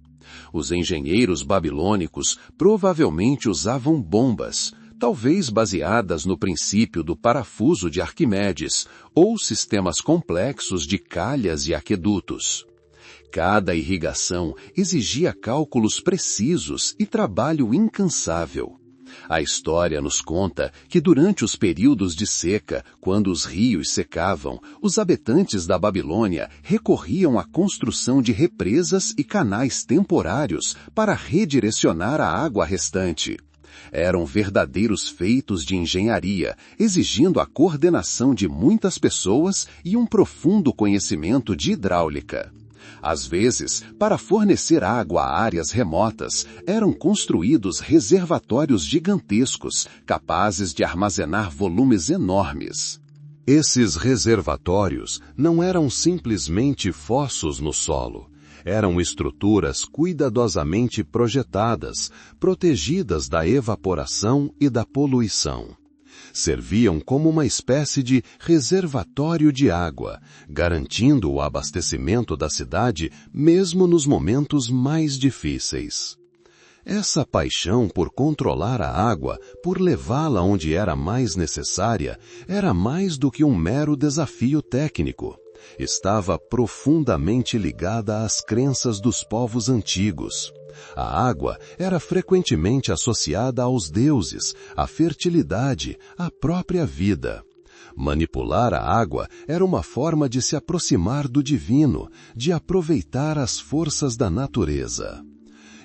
Os engenheiros babilônicos provavelmente usavam bombas, talvez baseadas no princípio do parafuso de Arquimedes, ou sistemas complexos de calhas e aquedutos. Cada irrigação exigia cálculos precisos e trabalho incansável. A história nos conta que durante os períodos de seca, quando os rios secavam, os habitantes da Babilônia recorriam à construção de represas e canais temporários para redirecionar a água restante. Eram verdadeiros feitos de engenharia, exigindo a coordenação de muitas pessoas e um profundo conhecimento de hidráulica. Às vezes, para fornecer água a áreas remotas, eram construídos reservatórios gigantescos, capazes de armazenar volumes enormes. Esses reservatórios não eram simplesmente fossos no solo. Eram estruturas cuidadosamente projetadas, protegidas da evaporação e da poluição. Serviam como uma espécie de reservatório de água, garantindo o abastecimento da cidade mesmo nos momentos mais difíceis. Essa paixão por controlar a água, por levá-la onde era mais necessária, era mais do que um mero desafio técnico. Estava profundamente ligada às crenças dos povos antigos. A água era frequentemente associada aos deuses, à fertilidade, à própria vida. Manipular a água era uma forma de se aproximar do divino, de aproveitar as forças da natureza.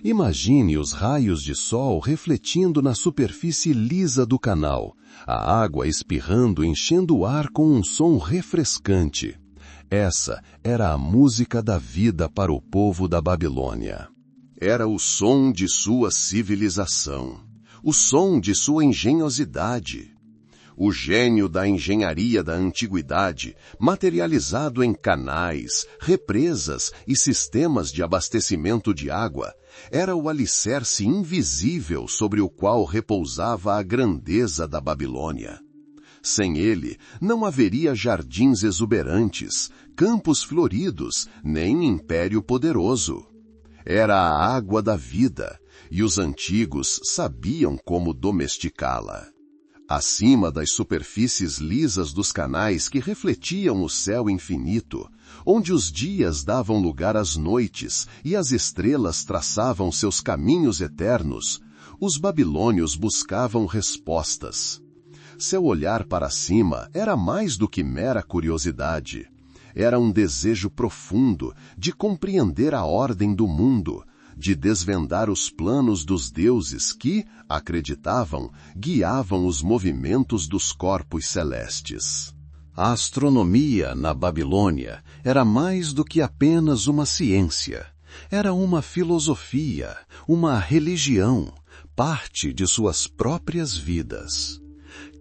Imagine os raios de sol refletindo na superfície lisa do canal, a água espirrando, enchendo o ar com um som refrescante. Essa era a música da vida para o povo da Babilônia. Era o som de sua civilização, o som de sua engenhosidade. O gênio da engenharia da antiguidade, materializado em canais, represas e sistemas de abastecimento de água, era o alicerce invisível sobre o qual repousava a grandeza da Babilônia. Sem ele, não haveria jardins exuberantes, campos floridos, nem império poderoso. Era a água da vida, e os antigos sabiam como domesticá-la. Acima das superfícies lisas dos canais que refletiam o céu infinito, onde os dias davam lugar às noites e as estrelas traçavam seus caminhos eternos, os babilônios buscavam respostas. Seu olhar para cima era mais do que mera curiosidade. Era um desejo profundo de compreender a ordem do mundo, de desvendar os planos dos deuses que, acreditavam, guiavam os movimentos dos corpos celestes. A astronomia na Babilônia era mais do que apenas uma ciência. Era uma filosofia, uma religião, parte de suas próprias vidas.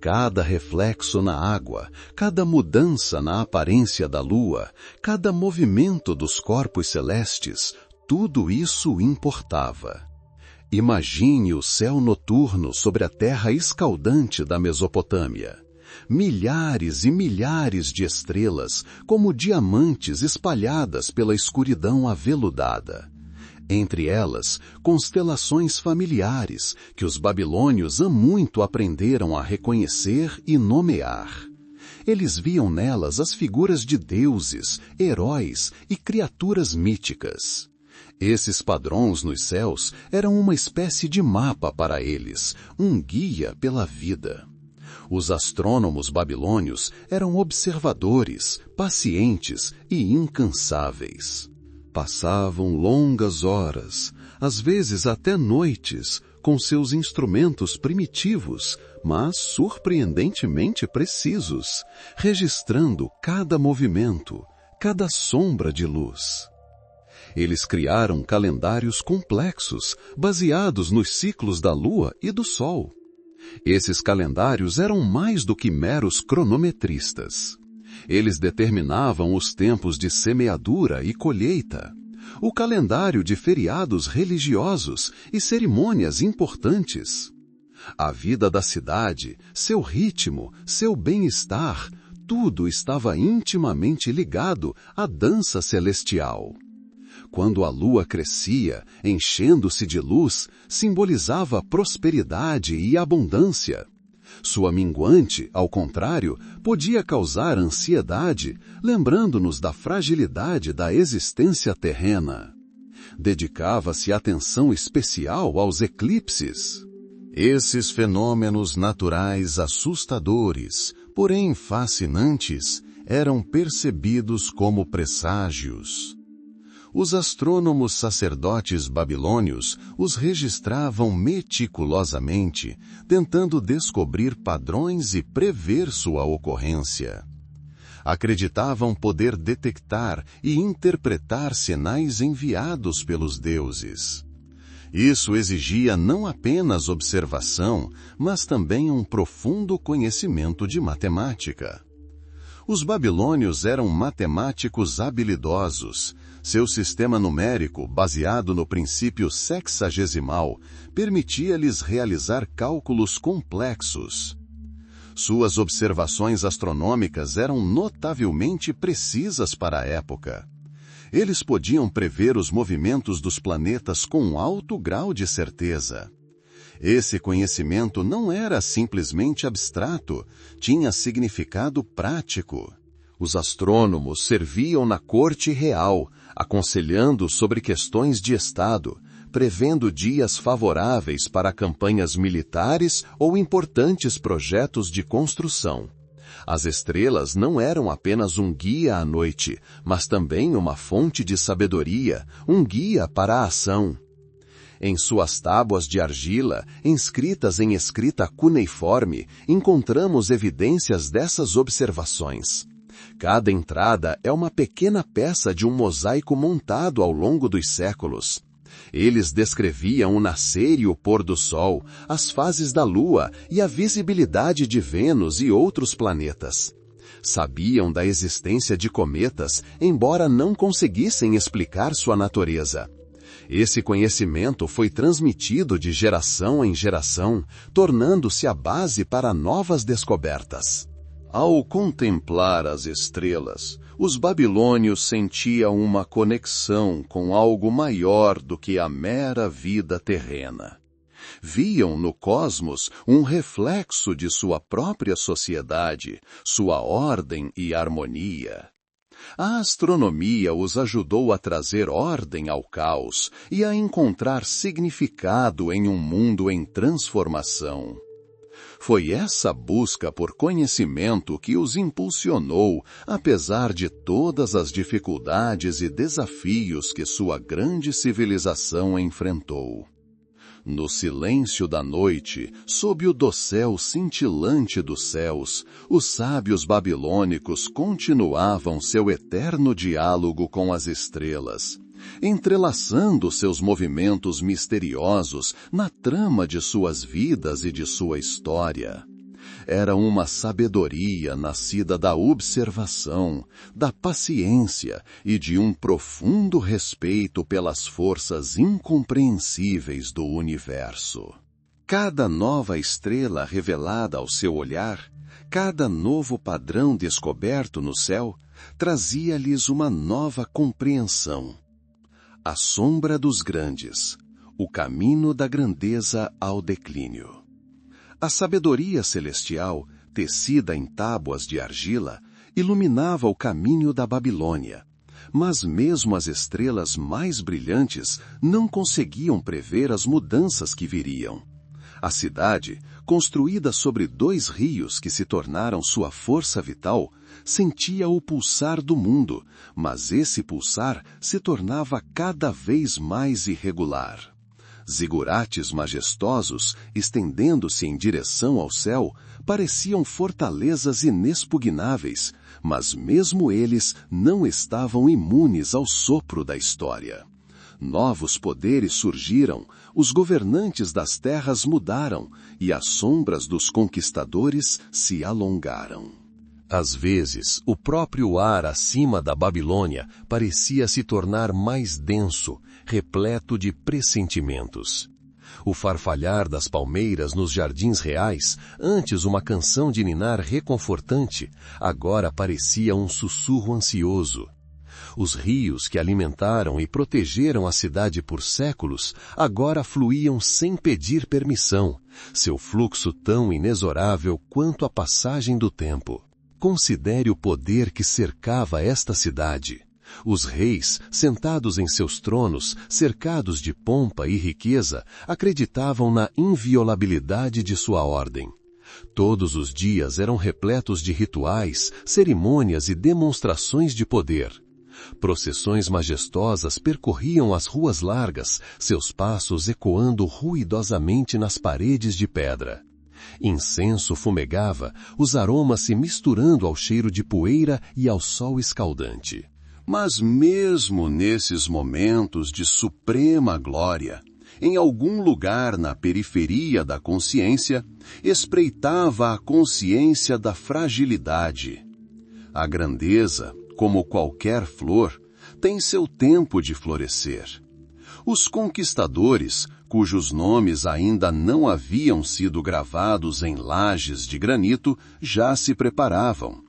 Cada reflexo na água, cada mudança na aparência da lua, cada movimento dos corpos celestes, tudo isso importava. Imagine o céu noturno sobre a terra escaldante da Mesopotâmia. Milhares e milhares de estrelas, como diamantes espalhadas pela escuridão aveludada. Entre elas, constelações familiares que os babilônios há muito aprenderam a reconhecer e nomear. Eles viam nelas as figuras de deuses, heróis e criaturas míticas. Esses padrões nos céus eram uma espécie de mapa para eles, um guia pela vida. Os astrônomos babilônios eram observadores, pacientes e incansáveis. Passavam longas horas, às vezes até noites, com seus instrumentos primitivos, mas surpreendentemente precisos, registrando cada movimento, cada sombra de luz. Eles criaram calendários complexos, baseados nos ciclos da lua e do sol. Esses calendários eram mais do que meros cronometristas. Eles determinavam os tempos de semeadura e colheita, o calendário de feriados religiosos e cerimônias importantes. A vida da cidade, seu ritmo, seu bem-estar, tudo estava intimamente ligado à dança celestial. Quando a lua crescia, enchendo-se de luz, simbolizava prosperidade e abundância. Sua minguante, ao contrário, podia causar ansiedade, lembrando-nos da fragilidade da existência terrena. Dedicava-se atenção especial aos eclipses. Esses fenômenos naturais assustadores, porém fascinantes, eram percebidos como presságios. Os astrônomos sacerdotes babilônios os registravam meticulosamente, tentando descobrir padrões e prever sua ocorrência. Acreditavam poder detectar e interpretar sinais enviados pelos deuses. Isso exigia não apenas observação, mas também um profundo conhecimento de matemática. Os babilônios eram matemáticos habilidosos. Seu sistema numérico, baseado no princípio sexagesimal, permitia-lhes realizar cálculos complexos. Suas observações astronômicas eram notavelmente precisas para a época. Eles podiam prever os movimentos dos planetas com alto grau de certeza. Esse conhecimento não era simplesmente abstrato, tinha significado prático. Os astrônomos serviam na corte real, aconselhando sobre questões de Estado, prevendo dias favoráveis para campanhas militares ou importantes projetos de construção. As estrelas não eram apenas um guia à noite, mas também uma fonte de sabedoria, um guia para a ação. Em suas tábuas de argila, inscritas em escrita cuneiforme, encontramos evidências dessas observações. Cada entrada é uma pequena peça de um mosaico montado ao longo dos séculos. Eles descreviam o nascer e o pôr do Sol, as fases da Lua e a visibilidade de Vênus e outros planetas. Sabiam da existência de cometas, embora não conseguissem explicar sua natureza. Esse conhecimento foi transmitido de geração em geração, tornando-se a base para novas descobertas. Ao contemplar as estrelas, os babilônios sentiam uma conexão com algo maior do que a mera vida terrena. Viam no cosmos um reflexo de sua própria sociedade, sua ordem e harmonia. A astronomia os ajudou a trazer ordem ao caos e a encontrar significado em um mundo em transformação. Foi essa busca por conhecimento que os impulsionou, apesar de todas as dificuldades e desafios que sua grande civilização enfrentou. No silêncio da noite, sob o dossel cintilante dos céus, os sábios babilônicos continuavam seu eterno diálogo com as estrelas, entrelaçando seus movimentos misteriosos na trama de suas vidas e de sua história. Era uma sabedoria nascida da observação, da paciência e de um profundo respeito pelas forças incompreensíveis do universo. Cada nova estrela revelada ao seu olhar, cada novo padrão descoberto no céu, trazia-lhes uma nova compreensão. A sombra dos grandes, o caminho da grandeza ao declínio. A sabedoria celestial, tecida em tábuas de argila, iluminava o caminho da Babilônia. Mas mesmo as estrelas mais brilhantes não conseguiam prever as mudanças que viriam. A cidade, construída sobre 2 rios que se tornaram sua força vital, sentia o pulsar do mundo, mas esse pulsar se tornava cada vez mais irregular. Zigurates majestosos, estendendo-se em direção ao céu, pareciam fortalezas inexpugnáveis, mas mesmo eles não estavam imunes ao sopro da história. Novos poderes surgiram, os governantes das terras mudaram, e as sombras dos conquistadores se alongaram. Às vezes, o próprio ar acima da Babilônia parecia se tornar mais denso, repleto de pressentimentos. O farfalhar das palmeiras nos jardins reais, antes uma canção de ninar reconfortante, agora parecia um sussurro ansioso. Os rios que alimentaram e protegeram a cidade por séculos, agora fluíam sem pedir permissão, seu fluxo tão inexorável quanto a passagem do tempo. Considere o poder que cercava esta cidade. Os reis, sentados em seus tronos, cercados de pompa e riqueza, acreditavam na inviolabilidade de sua ordem. Todos os dias eram repletos de rituais, cerimônias e demonstrações de poder. Procissões majestosas percorriam as ruas largas, seus passos ecoando ruidosamente nas paredes de pedra. Incenso fumegava, os aromas se misturando ao cheiro de poeira e ao sol escaldante. Mas mesmo nesses momentos de suprema glória, em algum lugar na periferia da consciência, espreitava a consciência da fragilidade. A grandeza, como qualquer flor, tem seu tempo de florescer. Os conquistadores, cujos nomes ainda não haviam sido gravados em lajes de granito, já se preparavam.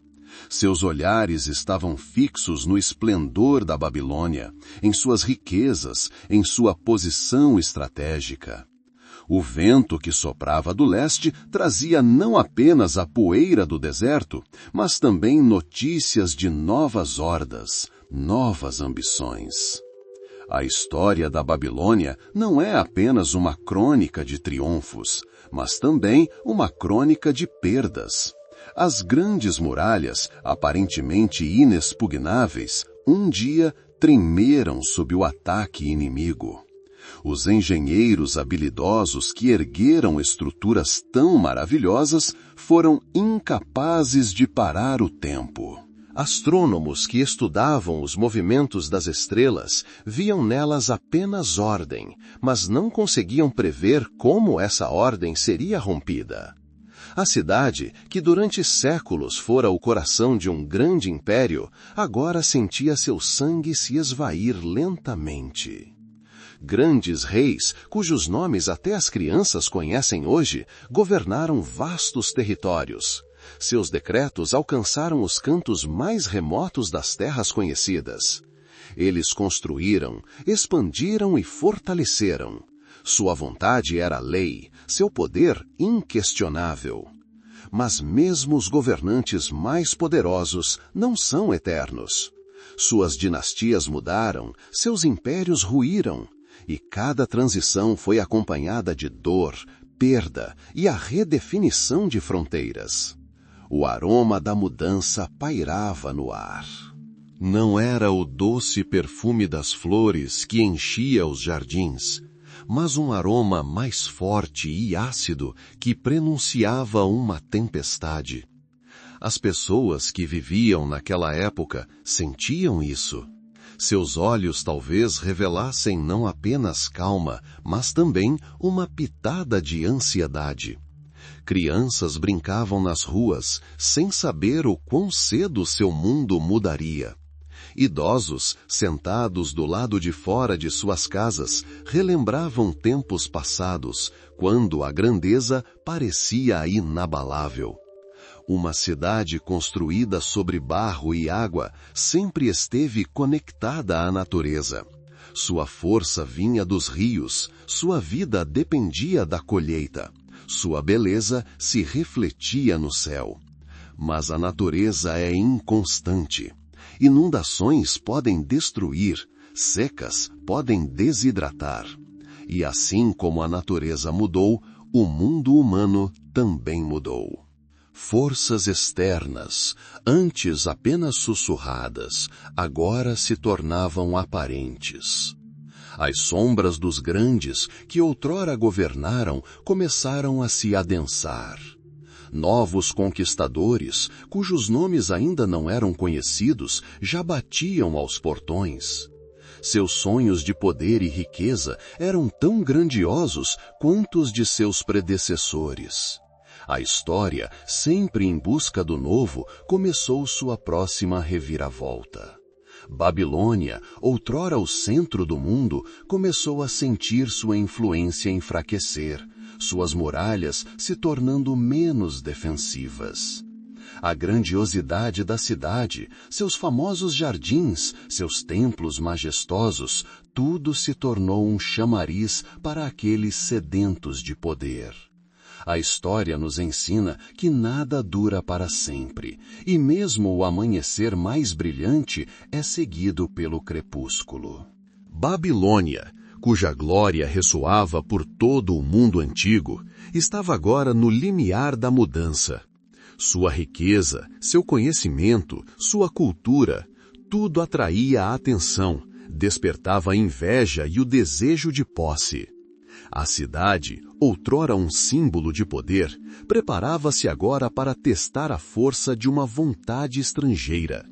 Seus olhares estavam fixos no esplendor da Babilônia, em suas riquezas, em sua posição estratégica. O vento que soprava do leste trazia não apenas a poeira do deserto, mas também notícias de novas hordas, novas ambições. A história da Babilônia não é apenas uma crônica de triunfos, mas também uma crônica de perdas. As grandes muralhas, aparentemente inexpugnáveis, um dia tremeram sob o ataque inimigo. Os engenheiros habilidosos que ergueram estruturas tão maravilhosas foram incapazes de parar o tempo. Astrônomos que estudavam os movimentos das estrelas viam nelas apenas ordem, mas não conseguiam prever como essa ordem seria rompida. A cidade, que durante séculos fora o coração de um grande império, agora sentia seu sangue se esvair lentamente. Grandes reis, cujos nomes até as crianças conhecem hoje, governaram vastos territórios. Seus decretos alcançaram os cantos mais remotos das terras conhecidas. Eles construíram, expandiram e fortaleceram. Sua vontade era lei, seu poder inquestionável. Mas mesmo os governantes mais poderosos não são eternos. Suas dinastias mudaram, seus impérios ruíram, e cada transição foi acompanhada de dor, perda e a redefinição de fronteiras. O aroma da mudança pairava no ar. Não era o doce perfume das flores que enchia os jardins, mas um aroma mais forte e ácido que prenunciava uma tempestade. As pessoas que viviam naquela época sentiam isso. Seus olhos talvez revelassem não apenas calma, mas também uma pitada de ansiedade. Crianças brincavam nas ruas, sem saber o quão cedo seu mundo mudaria. Idosos, sentados do lado de fora de suas casas, relembravam tempos passados, quando a grandeza parecia inabalável. Uma cidade construída sobre barro e água sempre esteve conectada à natureza. Sua força vinha dos rios, sua vida dependia da colheita. Sua beleza se refletia no céu. Mas a natureza é inconstante. Inundações podem destruir, secas podem desidratar. E assim como a natureza mudou, o mundo humano também mudou. Forças externas, antes apenas sussurradas, agora se tornavam aparentes. As sombras dos grandes, que outrora governaram, começaram a se adensar. Novos conquistadores, cujos nomes ainda não eram conhecidos, já batiam aos portões. Seus sonhos de poder e riqueza eram tão grandiosos quanto os de seus predecessores. A história, sempre em busca do novo, começou sua próxima reviravolta. Babilônia, outrora o centro do mundo, começou a sentir sua influência enfraquecer, suas muralhas se tornando menos defensivas. A grandiosidade da cidade, seus famosos jardins, seus templos majestosos, tudo se tornou um chamariz para aqueles sedentos de poder. A história nos ensina que nada dura para sempre, e mesmo o amanhecer mais brilhante é seguido pelo crepúsculo. Babilônia, cuja glória ressoava por todo o mundo antigo, estava agora no limiar da mudança. Sua riqueza, seu conhecimento, sua cultura, tudo atraía a atenção, despertava a inveja e o desejo de posse. A cidade, outrora um símbolo de poder, preparava-se agora para testar a força de uma vontade estrangeira.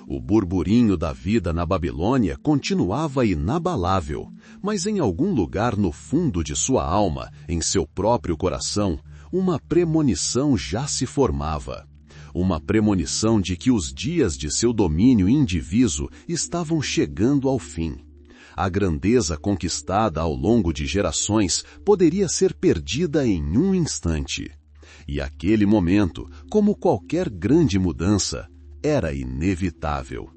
O burburinho da vida na Babilônia continuava inabalável, mas em algum lugar no fundo de sua alma, em seu próprio coração, uma premonição já se formava. Uma premonição de que os dias de seu domínio indiviso estavam chegando ao fim. A grandeza conquistada ao longo de gerações poderia ser perdida em um instante. E aquele momento, como qualquer grande mudança, era inevitável.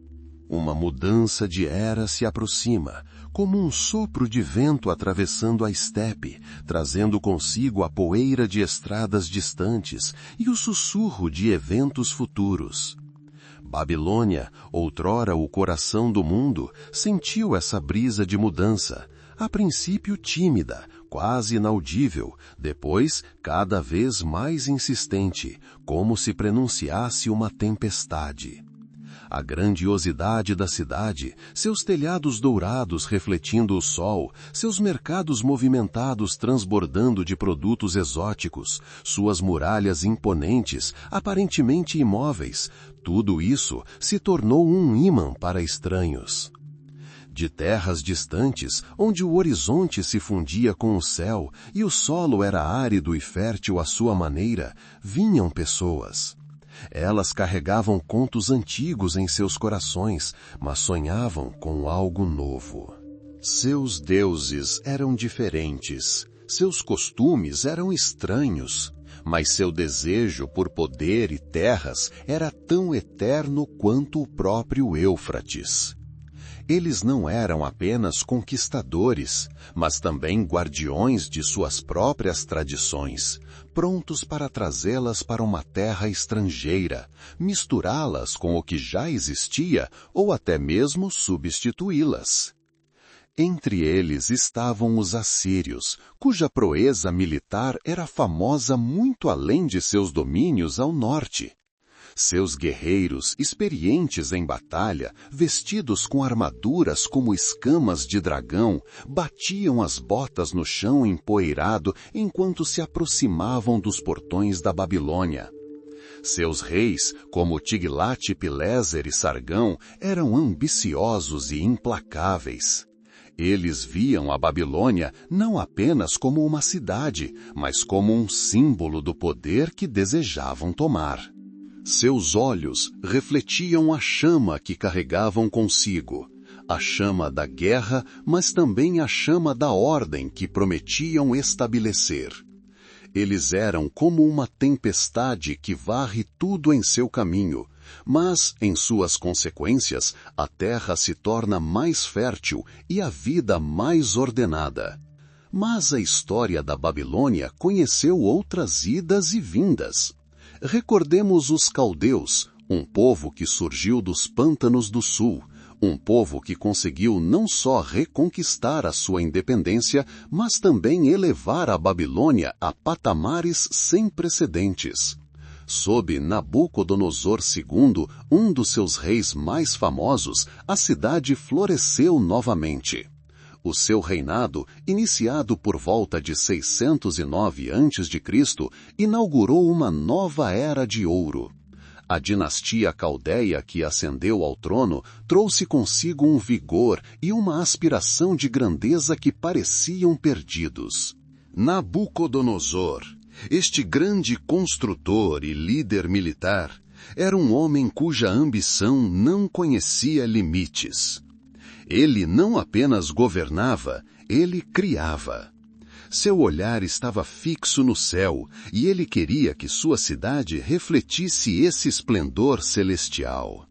Uma mudança de era se aproxima, como um sopro de vento atravessando a estepe, trazendo consigo a poeira de estradas distantes e o sussurro de eventos futuros. Babilônia, outrora o coração do mundo, sentiu essa brisa de mudança, a princípio tímida, quase inaudível, depois cada vez mais insistente, como se pronunciasse uma tempestade. A grandiosidade da cidade, seus telhados dourados refletindo o sol, seus mercados movimentados transbordando de produtos exóticos, suas muralhas imponentes, aparentemente imóveis, tudo isso se tornou um ímã para estranhos. De terras distantes, onde o horizonte se fundia com o céu e o solo era árido e fértil à sua maneira, vinham pessoas. Elas carregavam contos antigos em seus corações, mas sonhavam com algo novo. Seus deuses eram diferentes, seus costumes eram estranhos, mas seu desejo por poder e terras era tão eterno quanto o próprio Eufrates. Eles não eram apenas conquistadores, mas também guardiões de suas próprias tradições, prontos para trazê-las para uma terra estrangeira, misturá-las com o que já existia ou até mesmo substituí-las. Entre eles estavam os assírios, cuja proeza militar era famosa muito além de seus domínios ao norte. Seus guerreiros, experientes em batalha, vestidos com armaduras como escamas de dragão, batiam as botas no chão empoeirado enquanto se aproximavam dos portões da Babilônia. Seus reis, como Tiglat-Pileser e Sargão, eram ambiciosos e implacáveis. Eles viam a Babilônia não apenas como uma cidade, mas como um símbolo do poder que desejavam tomar. Seus olhos refletiam a chama que carregavam consigo, a chama da guerra, mas também a chama da ordem que prometiam estabelecer. Eles eram como uma tempestade que varre tudo em seu caminho, mas, em suas consequências, a terra se torna mais fértil e a vida mais ordenada. Mas a história da Babilônia conheceu outras idas e vindas. Recordemos os caldeus, um povo que surgiu dos pântanos do sul, um povo que conseguiu não só reconquistar a sua independência, mas também elevar a Babilônia a patamares sem precedentes. Sob Nabucodonosor II, um dos seus reis mais famosos, a cidade floresceu novamente. O seu reinado, iniciado por volta de 609 a.C., inaugurou uma nova era de ouro. A dinastia caldeia que ascendeu ao trono trouxe consigo um vigor e uma aspiração de grandeza que pareciam perdidos. Nabucodonosor, este grande construtor e líder militar, era um homem cuja ambição não conhecia limites. Ele não apenas governava, ele criava. Seu olhar estava fixo no céu e ele queria que sua cidade refletisse esse esplendor celestial.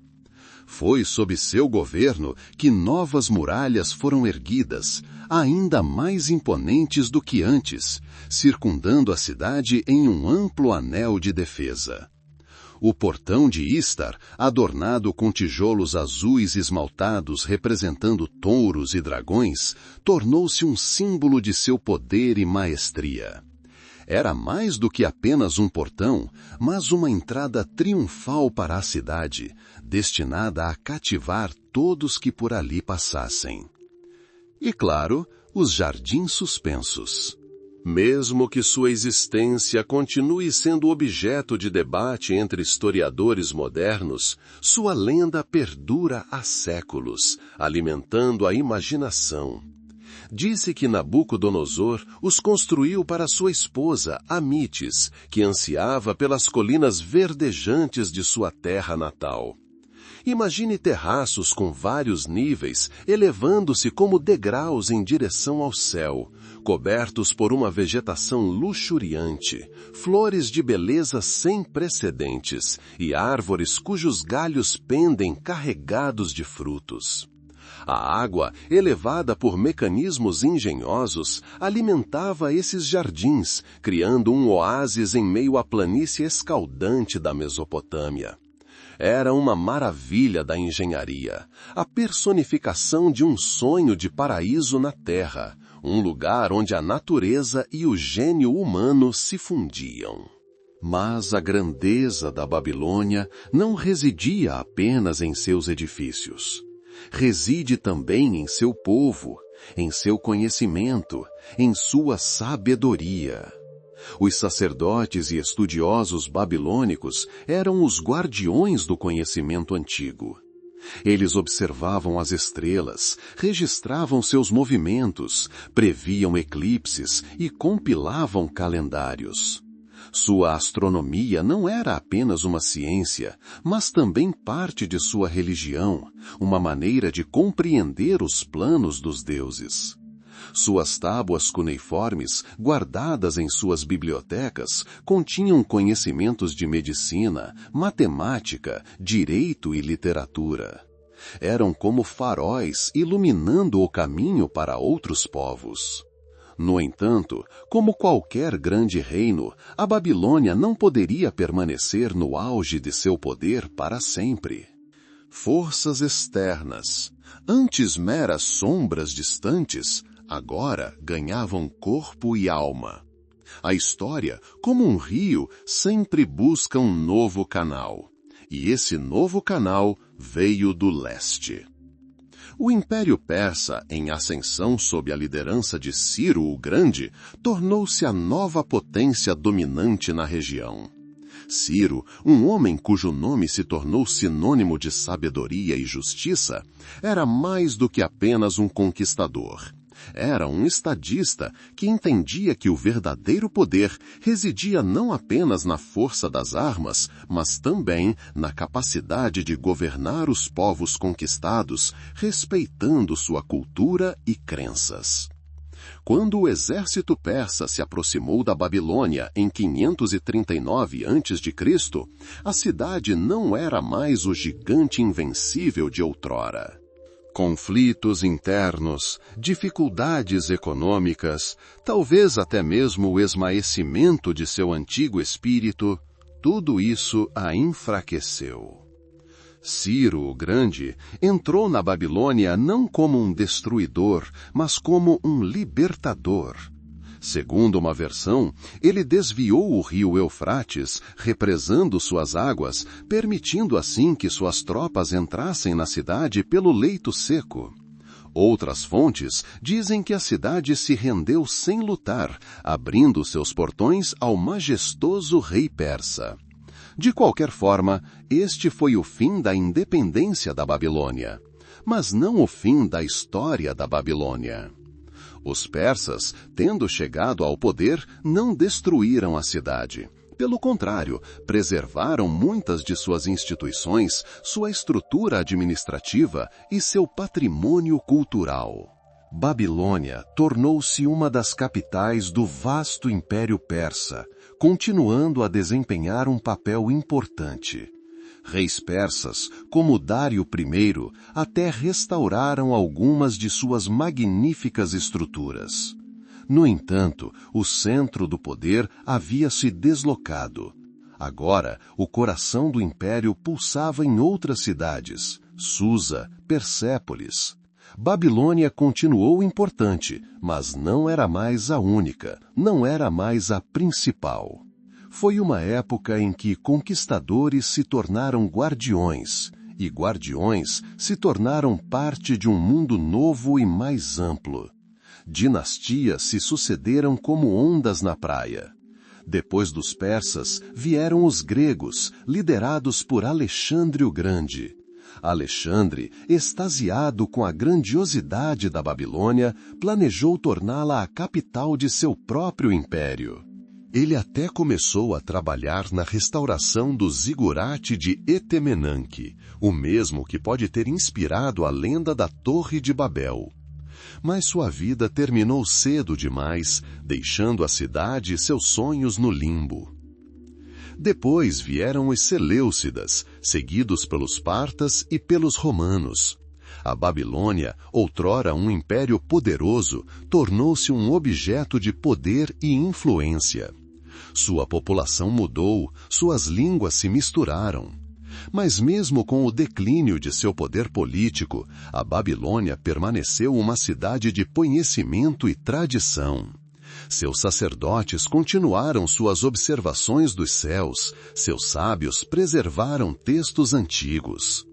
Foi sob seu governo que novas muralhas foram erguidas, ainda mais imponentes do que antes, circundando a cidade em um amplo anel de defesa. O portão de Istar, adornado com tijolos azuis esmaltados representando touros e dragões, tornou-se um símbolo de seu poder e maestria. Era mais do que apenas um portão, mas uma entrada triunfal para a cidade, destinada a cativar todos que por ali passassem. E claro, os jardins suspensos. Mesmo que sua existência continue sendo objeto de debate entre historiadores modernos, sua lenda perdura há séculos, alimentando a imaginação. Disse que Nabucodonosor os construiu para sua esposa, Amites, que ansiava pelas colinas verdejantes de sua terra natal. Imagine terraços com vários níveis, elevando-se como degraus em direção ao céu, cobertos por uma vegetação luxuriante, flores de beleza sem precedentes e árvores cujos galhos pendem carregados de frutos. A água, elevada por mecanismos engenhosos, alimentava esses jardins, criando um oásis em meio à planície escaldante da Mesopotâmia. Era uma maravilha da engenharia, a personificação de um sonho de paraíso na terra, um lugar onde a natureza e o gênio humano se fundiam. Mas a grandeza da Babilônia não residia apenas em seus edifícios. Reside também em seu povo, em seu conhecimento, em sua sabedoria. Os sacerdotes e estudiosos babilônicos eram os guardiões do conhecimento antigo. Eles observavam as estrelas, registravam seus movimentos, previam eclipses e compilavam calendários. Sua astronomia não era apenas uma ciência, mas também parte de sua religião, uma maneira de compreender os planos dos deuses. Suas tábuas cuneiformes, guardadas em suas bibliotecas, continham conhecimentos de medicina, matemática, direito e literatura. Eram como faróis iluminando o caminho para outros povos. No entanto, como qualquer grande reino, a Babilônia não poderia permanecer no auge de seu poder para sempre. Forças externas, antes meras sombras distantes, agora ganhavam corpo e alma. A história, como um rio, sempre busca um novo canal. E esse novo canal veio do leste. O Império Persa, em ascensão sob a liderança de Ciro o Grande, tornou-se a nova potência dominante na região. Ciro, um homem cujo nome se tornou sinônimo de sabedoria e justiça, era mais do que apenas um conquistador. Era um estadista que entendia que o verdadeiro poder residia não apenas na força das armas, mas também na capacidade de governar os povos conquistados, respeitando sua cultura e crenças. Quando o exército persa se aproximou da Babilônia em 539 a.C., a cidade não era mais o gigante invencível de outrora. Conflitos internos, dificuldades econômicas, talvez até mesmo o esmaecimento de seu antigo espírito, tudo isso a enfraqueceu. Ciro o Grande entrou na Babilônia não como um destruidor, mas como um libertador. Segundo uma versão, ele desviou o rio Eufrates, represando suas águas, permitindo assim que suas tropas entrassem na cidade pelo leito seco. Outras fontes dizem que a cidade se rendeu sem lutar, abrindo seus portões ao majestoso rei persa. De qualquer forma, este foi o fim da independência da Babilônia, mas não o fim da história da Babilônia. Os persas, tendo chegado ao poder, não destruíram a cidade. Pelo contrário, preservaram muitas de suas instituições, sua estrutura administrativa e seu patrimônio cultural. Babilônia tornou-se uma das capitais do vasto Império Persa, continuando a desempenhar um papel importante. Reis persas, como Dário I, até restauraram algumas de suas magníficas estruturas. No entanto, o centro do poder havia se deslocado. Agora, o coração do império pulsava em outras cidades, Susa, Persépolis. Babilônia continuou importante, mas não era mais a única, não era mais a principal. Foi uma época em que conquistadores se tornaram guardiões, e guardiões se tornaram parte de um mundo novo e mais amplo. Dinastias se sucederam como ondas na praia. Depois dos persas, vieram os gregos, liderados por Alexandre o Grande. Alexandre, extasiado com a grandiosidade da Babilônia, planejou torná-la a capital de seu próprio império. Ele até começou a trabalhar na restauração do zigurate de Etemenanque, o mesmo que pode ter inspirado a lenda da Torre de Babel. Mas sua vida terminou cedo demais, deixando a cidade e seus sonhos no limbo. Depois vieram os Seleucidas, seguidos pelos partas e pelos romanos. A Babilônia, outrora um império poderoso, tornou-se um objeto de poder e influência. Sua população mudou, suas línguas se misturaram. Mas mesmo com o declínio de seu poder político, a Babilônia permaneceu uma cidade de conhecimento e tradição. Seus sacerdotes continuaram suas observações dos céus, seus sábios preservaram textos antigos.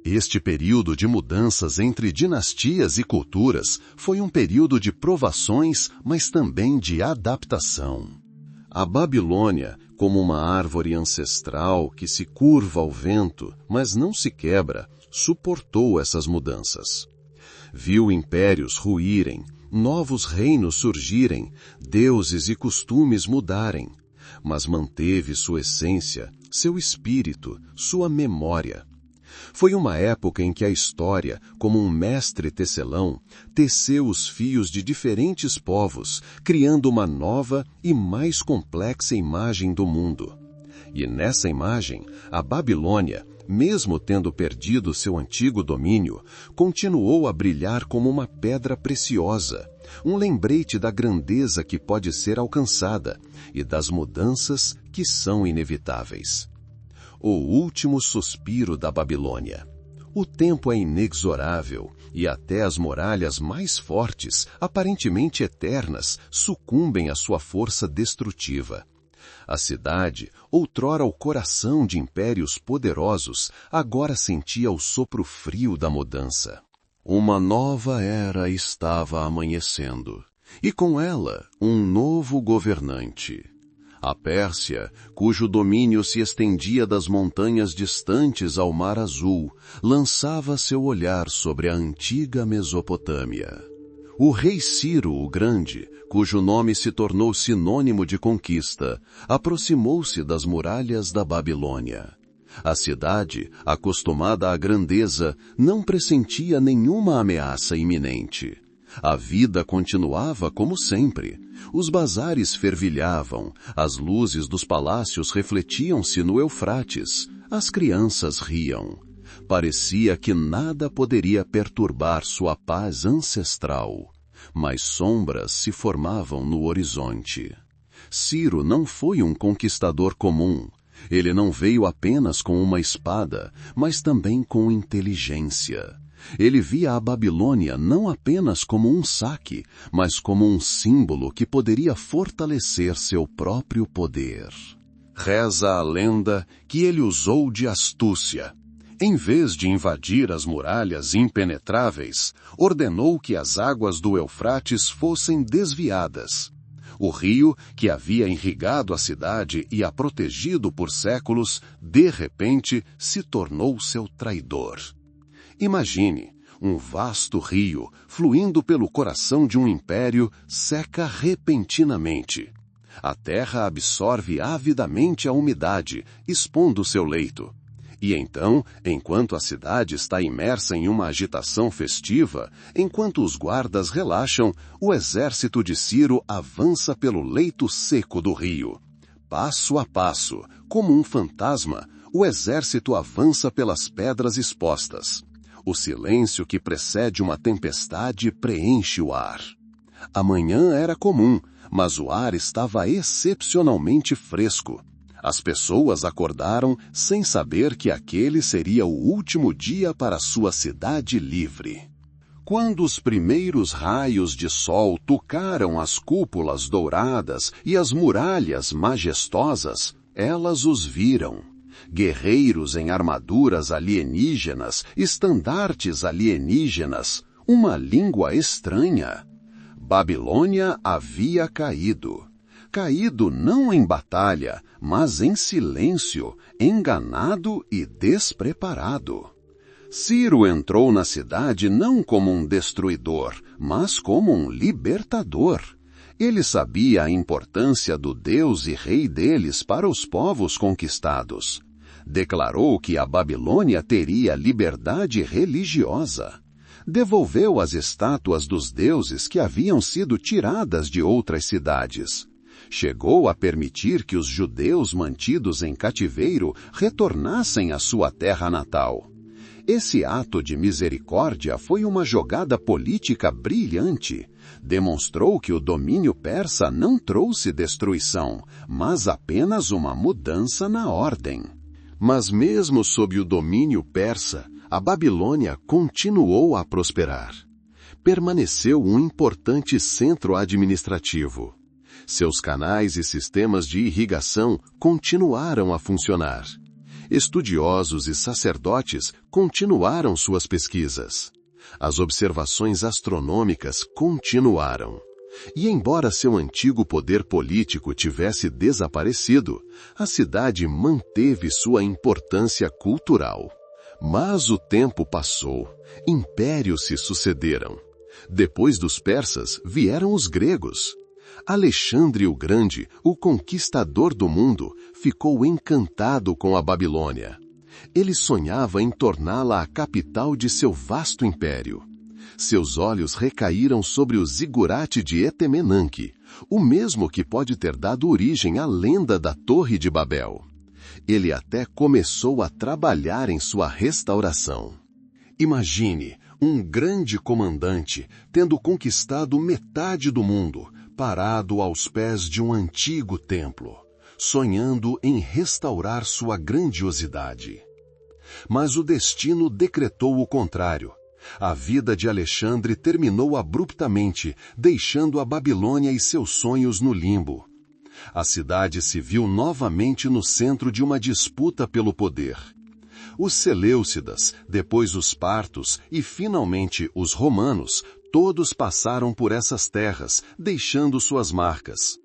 Este período de mudanças entre dinastias e culturas foi um período de provações, mas também de adaptação. A Babilônia, como uma árvore ancestral que se curva ao vento, mas não se quebra, suportou essas mudanças. Viu impérios ruírem, novos reinos surgirem, deuses e costumes mudarem, mas manteve sua essência, seu espírito, sua memória. Foi uma época em que a história, como um mestre tecelão, teceu os fios de diferentes povos, criando uma nova e mais complexa imagem do mundo. E nessa imagem, a Babilônia, mesmo tendo perdido seu antigo domínio, continuou a brilhar como uma pedra preciosa, um lembrete da grandeza que pode ser alcançada e das mudanças que são inevitáveis. O último suspiro da Babilônia. O tempo é inexorável e até as muralhas mais fortes, aparentemente eternas, sucumbem à sua força destrutiva. A cidade, outrora o coração de impérios poderosos, agora sentia o sopro frio da mudança. Uma nova era estava amanhecendo, e com ela um novo governante. A Pérsia, cujo domínio se estendia das montanhas distantes ao Mar Azul, lançava seu olhar sobre a antiga Mesopotâmia. O rei Ciro o Grande, cujo nome se tornou sinônimo de conquista, aproximou-se das muralhas da Babilônia. A cidade, acostumada à grandeza, não pressentia nenhuma ameaça iminente. A vida continuava como sempre. Os bazares fervilhavam, as luzes dos palácios refletiam-se no Eufrates, as crianças riam. Parecia que nada poderia perturbar sua paz ancestral, mas sombras se formavam no horizonte. Ciro não foi um conquistador comum. Ele não veio apenas com uma espada, mas também com inteligência. Ele via a Babilônia não apenas como um saque, mas como um símbolo que poderia fortalecer seu próprio poder. Reza a lenda que ele usou de astúcia. Em vez de invadir as muralhas impenetráveis, ordenou que as águas do Eufrates fossem desviadas. O rio, que havia irrigado a cidade e a protegido por séculos, de repente se tornou seu traidor. Imagine, um vasto rio, fluindo pelo coração de um império, seca repentinamente. A terra absorve avidamente a umidade, expondo seu leito. E então, enquanto a cidade está imersa em uma agitação festiva, enquanto os guardas relaxam, o exército de Ciro avança pelo leito seco do rio. Passo a passo, como um fantasma, o exército avança pelas pedras expostas. O silêncio que precede uma tempestade preenche o ar. A manhã era comum, mas o ar estava excepcionalmente fresco. As pessoas acordaram sem saber que aquele seria o último dia para sua cidade livre. Quando os primeiros raios de sol tocaram as cúpulas douradas e as muralhas majestosas, elas os viram. Guerreiros em armaduras alienígenas, estandartes alienígenas, uma língua estranha. Babilônia havia caído. Caído não em batalha, mas em silêncio, enganado e despreparado. Ciro entrou na cidade não como um destruidor, mas como um libertador. Ele sabia a importância do Deus e Rei deles para os povos conquistados. Declarou que a Babilônia teria liberdade religiosa. Devolveu as estátuas dos deuses que haviam sido tiradas de outras cidades. Chegou a permitir que os judeus mantidos em cativeiro retornassem à sua terra natal. Esse ato de misericórdia foi uma jogada política brilhante. Demonstrou que o domínio persa não trouxe destruição, mas apenas uma mudança na ordem. Mas mesmo sob o domínio persa, a Babilônia continuou a prosperar. Permaneceu um importante centro administrativo. Seus canais e sistemas de irrigação continuaram a funcionar. Estudiosos e sacerdotes continuaram suas pesquisas. As observações astronômicas continuaram. E embora seu antigo poder político tivesse desaparecido, a cidade manteve sua importância cultural. Mas o tempo passou, impérios se sucederam. Depois dos persas vieram os gregos. Alexandre o Grande, o conquistador do mundo, ficou encantado com a Babilônia. Ele sonhava em torná-la a capital de seu vasto império. Seus olhos recaíram sobre o zigurate de Etemenanque, o mesmo que pode ter dado origem à lenda da Torre de Babel. Ele até começou a trabalhar em sua restauração. Imagine um grande comandante tendo conquistado metade do mundo, parado aos pés de um antigo templo, sonhando em restaurar sua grandiosidade. Mas o destino decretou o contrário. A vida de Alexandre terminou abruptamente, deixando a Babilônia e seus sonhos no limbo. A cidade se viu novamente no centro de uma disputa pelo poder. Os Seleucidas, depois os partos e finalmente os romanos, todos passaram por essas terras, deixando suas marcas.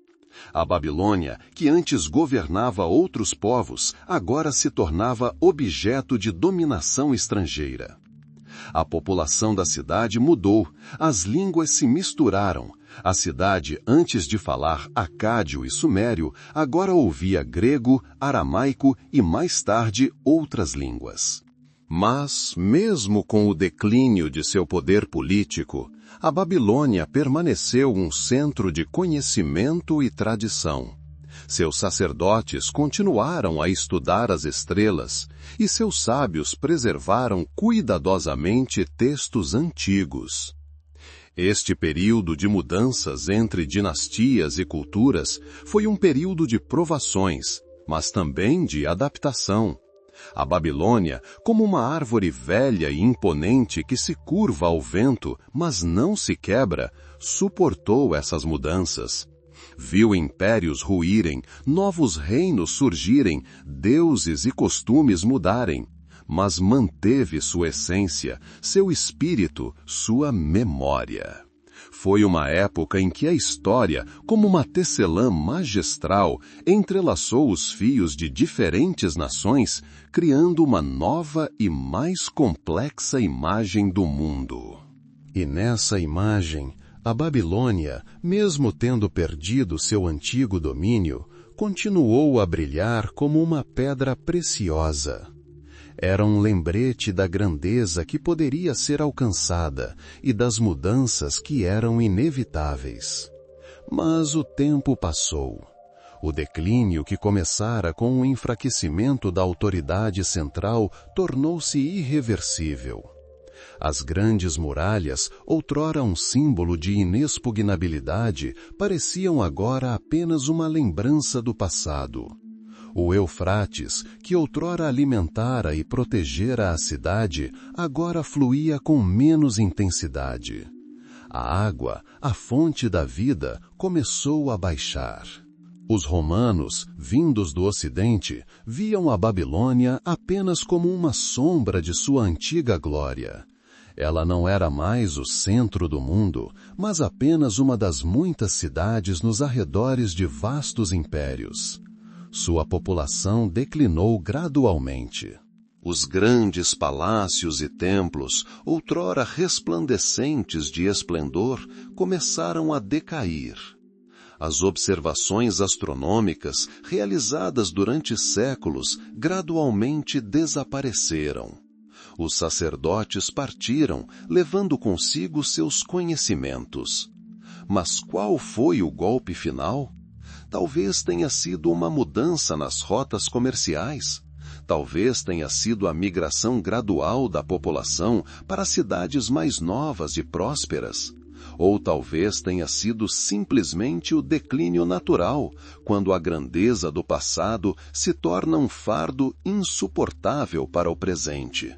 A Babilônia, que antes governava outros povos, agora se tornava objeto de dominação estrangeira. A população da cidade mudou, as línguas se misturaram. A cidade, antes de falar acádio e sumério, agora ouvia grego, aramaico e mais tarde outras línguas. Mas, mesmo com o declínio de seu poder político, a Babilônia permaneceu um centro de conhecimento e tradição. Seus sacerdotes continuaram a estudar as estrelas, e seus sábios preservaram cuidadosamente textos antigos. Este período de mudanças entre dinastias e culturas foi um período de provações, mas também de adaptação. A Babilônia, como uma árvore velha e imponente que se curva ao vento, mas não se quebra, suportou essas mudanças. Viu impérios ruírem, novos reinos surgirem, deuses e costumes mudarem, mas manteve sua essência, seu espírito, sua memória. Foi uma época em que a história, como uma tecelã magistral, entrelaçou os fios de diferentes nações, criando uma nova e mais complexa imagem do mundo. E nessa imagem, a Babilônia, mesmo tendo perdido seu antigo domínio, continuou a brilhar como uma pedra preciosa. Era um lembrete da grandeza que poderia ser alcançada e das mudanças que eram inevitáveis. Mas o tempo passou. O declínio que começara com o enfraquecimento da autoridade central tornou-se irreversível. As grandes muralhas, outrora um símbolo de inexpugnabilidade, pareciam agora apenas uma lembrança do passado. O Eufrates, que outrora alimentara e protegera a cidade, agora fluía com menos intensidade. A água, a fonte da vida, começou a baixar. Os romanos, vindos do Ocidente, viam a Babilônia apenas como uma sombra de sua antiga glória. Ela não era mais o centro do mundo, mas apenas uma das muitas cidades nos arredores de vastos impérios. Sua população declinou gradualmente. Os grandes palácios e templos, outrora resplandecentes de esplendor, começaram a decair. As observações astronômicas, realizadas durante séculos, gradualmente desapareceram. Os sacerdotes partiram, levando consigo seus conhecimentos. Mas qual foi o golpe final? Talvez tenha sido uma mudança nas rotas comerciais. Talvez tenha sido a migração gradual da população para cidades mais novas e prósperas. Ou talvez tenha sido simplesmente o declínio natural, quando a grandeza do passado se torna um fardo insuportável para o presente.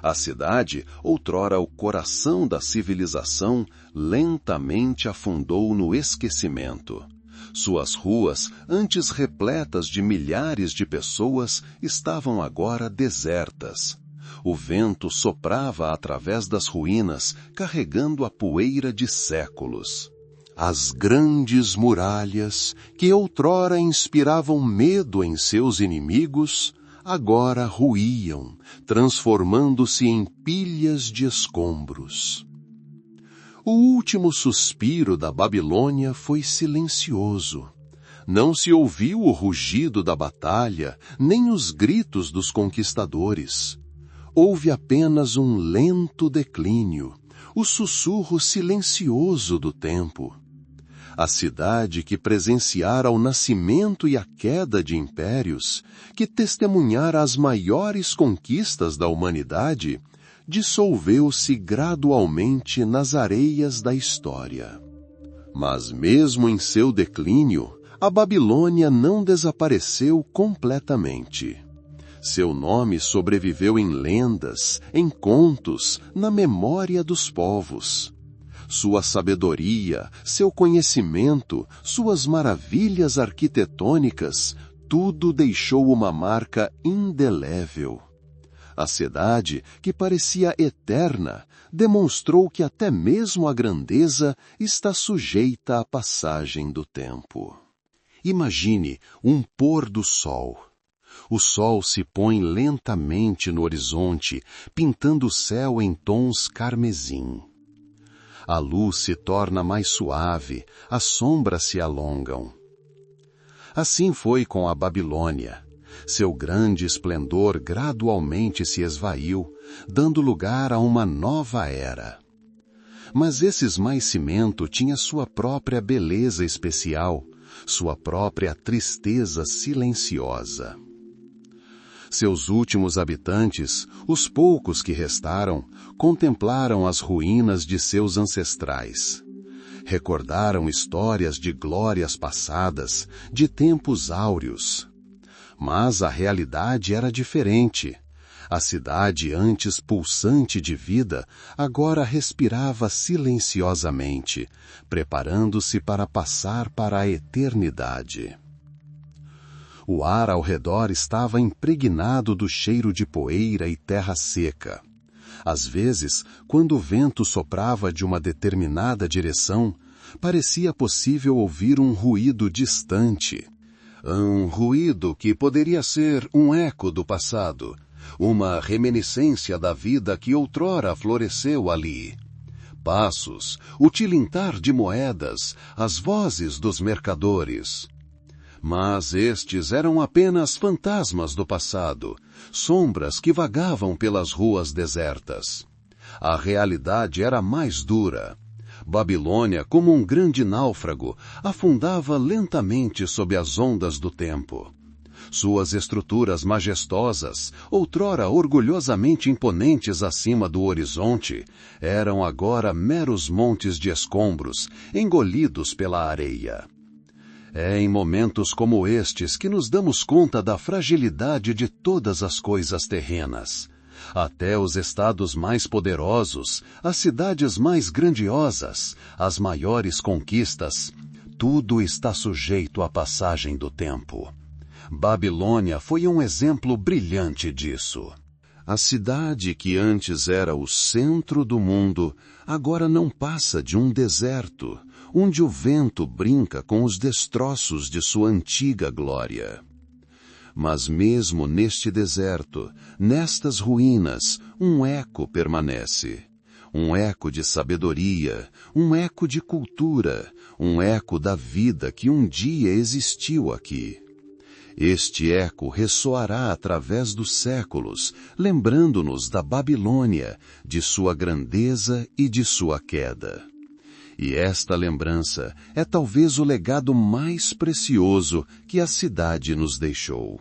A cidade, outrora o coração da civilização, lentamente afundou no esquecimento. Suas ruas, antes repletas de milhares de pessoas, estavam agora desertas. O vento soprava através das ruínas, carregando a poeira de séculos. As grandes muralhas, que outrora inspiravam medo em seus inimigos, agora ruíam, transformando-se em pilhas de escombros. O último suspiro da Babilônia foi silencioso. Não se ouviu o rugido da batalha, nem os gritos dos conquistadores. Houve apenas um lento declínio, o sussurro silencioso do tempo. A cidade que presenciara o nascimento e a queda de impérios, que testemunhara as maiores conquistas da humanidade, dissolveu-se gradualmente nas areias da história. Mas mesmo em seu declínio, a Babilônia não desapareceu completamente. Seu nome sobreviveu em lendas, em contos, na memória dos povos. Sua sabedoria, seu conhecimento, suas maravilhas arquitetônicas, tudo deixou uma marca indelével. A cidade, que parecia eterna, demonstrou que até mesmo a grandeza está sujeita à passagem do tempo. Imagine um pôr do sol. O sol se põe lentamente no horizonte, pintando o céu em tons carmesim. A luz se torna mais suave, as sombras se alongam. Assim foi com a Babilônia. Seu grande esplendor gradualmente se esvaiu, dando lugar a uma nova era. Mas esse esmaecimento tinha sua própria beleza especial, sua própria tristeza silenciosa. Seus últimos habitantes, os poucos que restaram, contemplaram as ruínas de seus ancestrais. Recordaram histórias de glórias passadas, de tempos áureos. Mas a realidade era diferente. A cidade, antes pulsante de vida, agora respirava silenciosamente, preparando-se para passar para a eternidade. O ar ao redor estava impregnado do cheiro de poeira e terra seca. Às vezes, quando o vento soprava de uma determinada direção, parecia possível ouvir um ruído distante. Um ruído que poderia ser um eco do passado, uma reminiscência da vida que outrora floresceu ali. Passos, o tilintar de moedas, as vozes dos mercadores. Mas estes eram apenas fantasmas do passado, sombras que vagavam pelas ruas desertas. A realidade era mais dura. Babilônia, como um grande náufrago, afundava lentamente sob as ondas do tempo. Suas estruturas majestosas, outrora orgulhosamente imponentes acima do horizonte, eram agora meros montes de escombros, engolidos pela areia. É em momentos como estes que nos damos conta da fragilidade de todas as coisas terrenas. Até os estados mais poderosos, as cidades mais grandiosas, as maiores conquistas, tudo está sujeito à passagem do tempo. Babilônia foi um exemplo brilhante disso. A cidade que antes era o centro do mundo, agora não passa de um deserto, onde o vento brinca com os destroços de sua antiga glória. Mas mesmo neste deserto, nestas ruínas, um eco permanece. Um eco de sabedoria, um eco de cultura, um eco da vida que um dia existiu aqui. Este eco ressoará através dos séculos, lembrando-nos da Babilônia, de sua grandeza e de sua queda. E esta lembrança é talvez o legado mais precioso que a cidade nos deixou.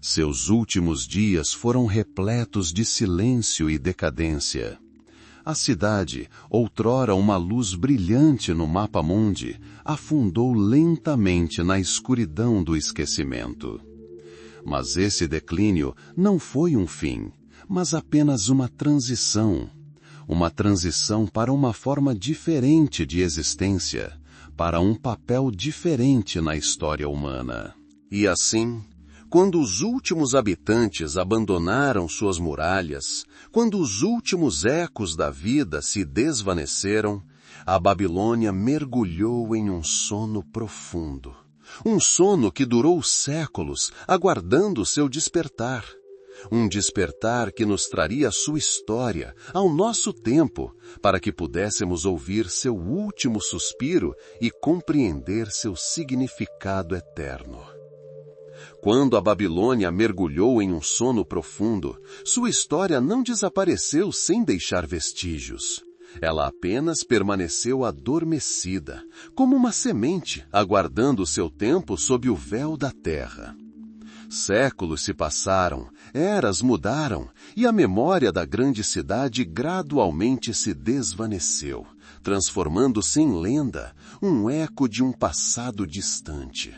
Seus últimos dias foram repletos de silêncio e decadência. A cidade, outrora uma luz brilhante no mapa-mundi, afundou lentamente na escuridão do esquecimento. Mas esse declínio não foi um fim, mas apenas uma transição. Uma transição para uma forma diferente de existência, para um papel diferente na história humana. E assim, quando os últimos habitantes abandonaram suas muralhas, quando os últimos ecos da vida se desvaneceram, a Babilônia mergulhou em um sono profundo. Um sono que durou séculos, aguardando seu despertar. Um despertar que nos traria sua história, ao nosso tempo, para que pudéssemos ouvir seu último suspiro e compreender seu significado eterno. Quando a Babilônia mergulhou em um sono profundo, sua história não desapareceu sem deixar vestígios. Ela apenas permaneceu adormecida, como uma semente, aguardando seu tempo sob o véu da terra. Séculos se passaram, eras mudaram, e a memória da grande cidade gradualmente se desvaneceu, transformando-se em lenda, um eco de um passado distante.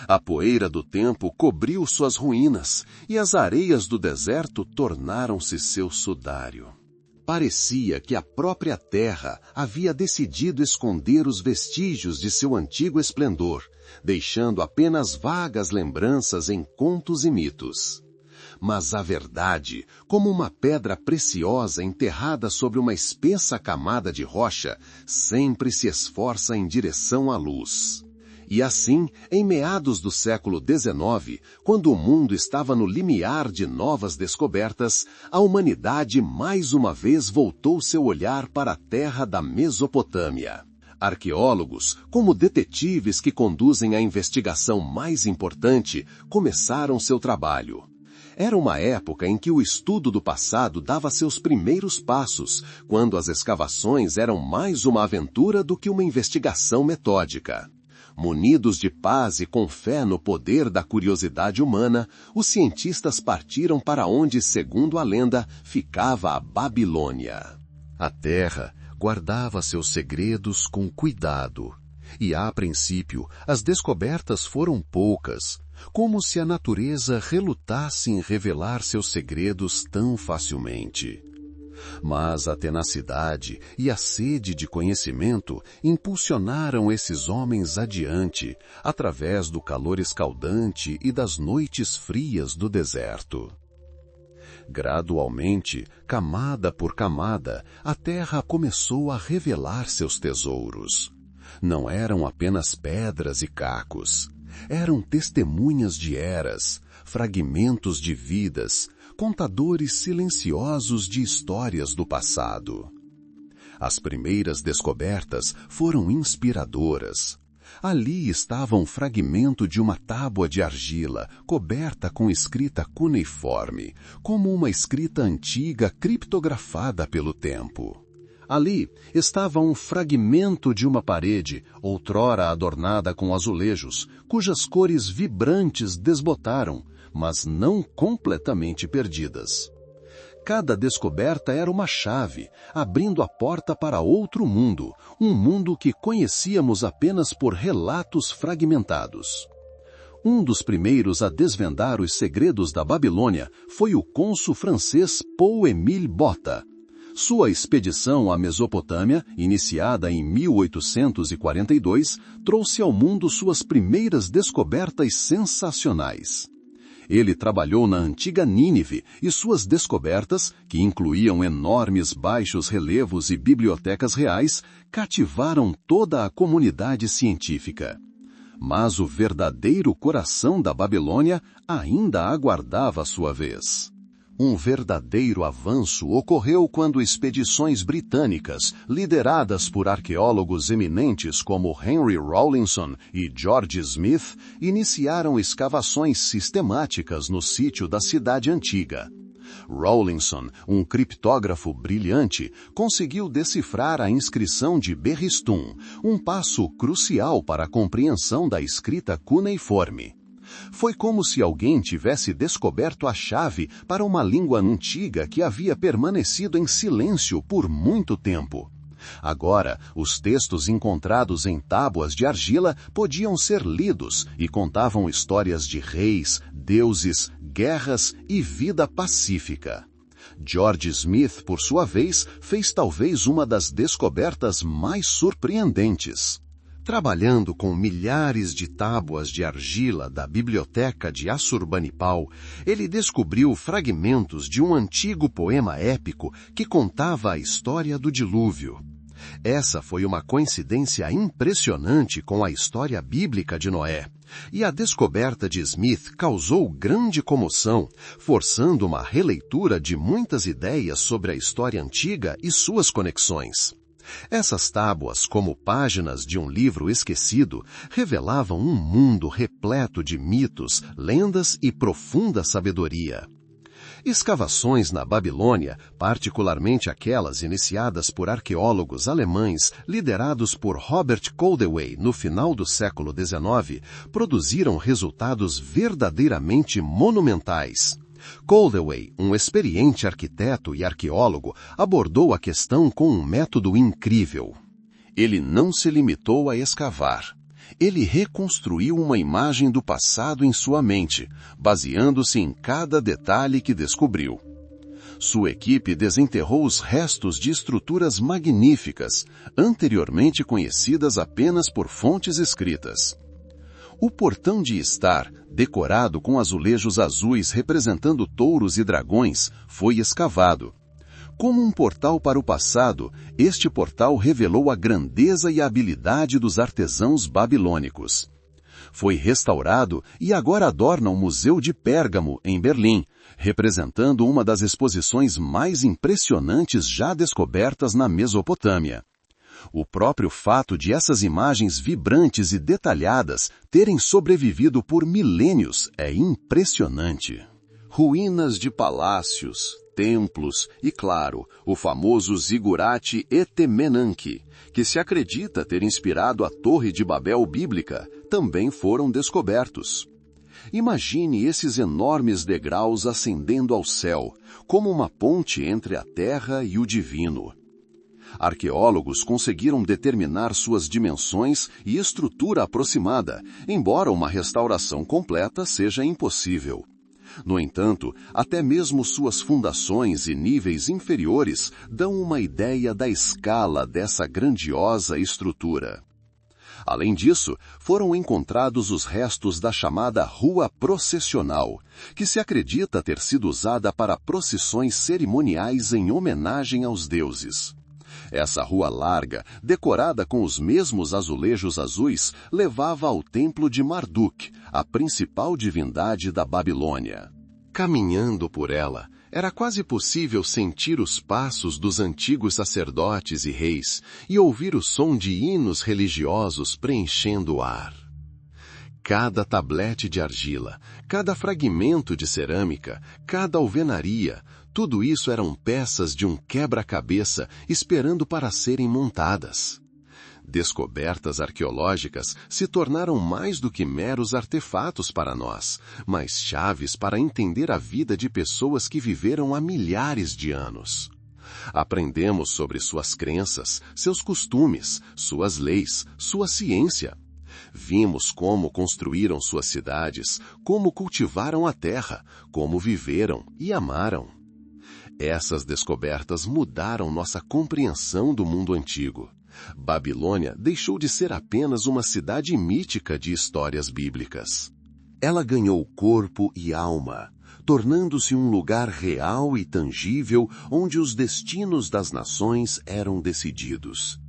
A poeira do tempo cobriu suas ruínas, e as areias do deserto tornaram-se seu sudário. Parecia que a própria terra havia decidido esconder os vestígios de seu antigo esplendor, deixando apenas vagas lembranças em contos e mitos. Mas a verdade, como uma pedra preciosa enterrada sobre uma espessa camada de rocha, sempre se esforça em direção à luz. E assim, em meados do século XIX, quando o mundo estava no limiar de novas descobertas, a humanidade mais uma vez voltou seu olhar para a terra da Mesopotâmia. Arqueólogos, como detetives que conduzem a investigação mais importante, começaram seu trabalho. Era uma época em que o estudo do passado dava seus primeiros passos, quando as escavações eram mais uma aventura do que uma investigação metódica. Munidos de paz e com fé no poder da curiosidade humana, os cientistas partiram para onde, segundo a lenda, ficava a Babilônia. A terra guardava seus segredos com cuidado, e a princípio as descobertas foram poucas, como se a natureza relutasse em revelar seus segredos tão facilmente. Mas a tenacidade e a sede de conhecimento impulsionaram esses homens adiante, através do calor escaldante e das noites frias do deserto. Gradualmente, camada por camada, a terra começou a revelar seus tesouros. Não eram apenas pedras e cacos. Eram testemunhas de eras, fragmentos de vidas, contadores silenciosos de histórias do passado. As primeiras descobertas foram inspiradoras. Ali estava um fragmento de uma tábua de argila, coberta com escrita cuneiforme, como uma escrita antiga criptografada pelo tempo. Ali estava um fragmento de uma parede, outrora adornada com azulejos, cujas cores vibrantes desbotaram, mas não completamente perdidas. Cada descoberta era uma chave, abrindo a porta para outro mundo, um mundo que conhecíamos apenas por relatos fragmentados. Um dos primeiros a desvendar os segredos da Babilônia foi o cônsul francês Paul-Émile Botta. Sua expedição à Mesopotâmia, iniciada em 1842, trouxe ao mundo suas primeiras descobertas sensacionais. Ele trabalhou na antiga Nínive e suas descobertas, que incluíam enormes baixos relevos e bibliotecas reais, cativaram toda a comunidade científica. Mas o verdadeiro coração da Babilônia ainda aguardava sua vez. Um verdadeiro avanço ocorreu quando expedições britânicas, lideradas por arqueólogos eminentes como Henry Rawlinson e George Smith, iniciaram escavações sistemáticas no sítio da cidade antiga. Rawlinson, um criptógrafo brilhante, conseguiu decifrar a inscrição de Berristum, um passo crucial para a compreensão da escrita cuneiforme. Foi como se alguém tivesse descoberto a chave para uma língua antiga que havia permanecido em silêncio por muito tempo. Agora, os textos encontrados em tábuas de argila podiam ser lidos e contavam histórias de reis, deuses, guerras e vida pacífica. George Smith, por sua vez, fez talvez uma das descobertas mais surpreendentes. Trabalhando com milhares de tábuas de argila da biblioteca de Assurbanipal, ele descobriu fragmentos de um antigo poema épico que contava a história do dilúvio. Essa foi uma coincidência impressionante com a história bíblica de Noé, e a descoberta de Smith causou grande comoção, forçando uma releitura de muitas ideias sobre a história antiga e suas conexões. Essas tábuas, como páginas de um livro esquecido, revelavam um mundo repleto de mitos, lendas e profunda sabedoria. Escavações na Babilônia, particularmente aquelas iniciadas por arqueólogos alemães liderados por Robert Koldewey no final do século XIX, produziram resultados verdadeiramente monumentais. Koldewey, um experiente arquiteto e arqueólogo, abordou a questão com um método incrível. Ele não se limitou a escavar. Ele reconstruiu uma imagem do passado em sua mente, baseando-se em cada detalhe que descobriu. Sua equipe desenterrou os restos de estruturas magníficas, anteriormente conhecidas apenas por fontes escritas. O portão de estar, decorado com azulejos azuis representando touros e dragões, foi escavado. Como um portal para o passado, este portal revelou a grandeza e a habilidade dos artesãos babilônicos. Foi restaurado e agora adorna o Museu de Pérgamo, em Berlim, representando uma das exposições mais impressionantes já descobertas na Mesopotâmia. O próprio fato de essas imagens vibrantes e detalhadas terem sobrevivido por milênios é impressionante. Ruínas de palácios, templos e, claro, o famoso zigurate Etemenanque, que se acredita ter inspirado a Torre de Babel bíblica, também foram descobertos. Imagine esses enormes degraus ascendendo ao céu, como uma ponte entre a terra e o divino. Arqueólogos conseguiram determinar suas dimensões e estrutura aproximada, embora uma restauração completa seja impossível. No entanto, até mesmo suas fundações e níveis inferiores dão uma ideia da escala dessa grandiosa estrutura. Além disso, foram encontrados os restos da chamada Rua Processional, que se acredita ter sido usada para procissões cerimoniais em homenagem aos deuses. Essa rua larga, decorada com os mesmos azulejos azuis, levava ao templo de Marduk, a principal divindade da Babilônia. Caminhando por ela, era quase possível sentir os passos dos antigos sacerdotes e reis e ouvir o som de hinos religiosos preenchendo o ar. Cada tablete de argila, cada fragmento de cerâmica, cada alvenaria, tudo isso eram peças de um quebra-cabeça esperando para serem montadas. Descobertas arqueológicas se tornaram mais do que meros artefatos para nós, mas chaves para entender a vida de pessoas que viveram há milhares de anos. Aprendemos sobre suas crenças, seus costumes, suas leis, sua ciência. Vimos como construíram suas cidades, como cultivaram a terra, como viveram e amaram. Essas descobertas mudaram nossa compreensão do mundo antigo. Babilônia deixou de ser apenas uma cidade mítica de histórias bíblicas. Ela ganhou corpo e alma, tornando-se um lugar real e tangível onde os destinos das nações eram decididos.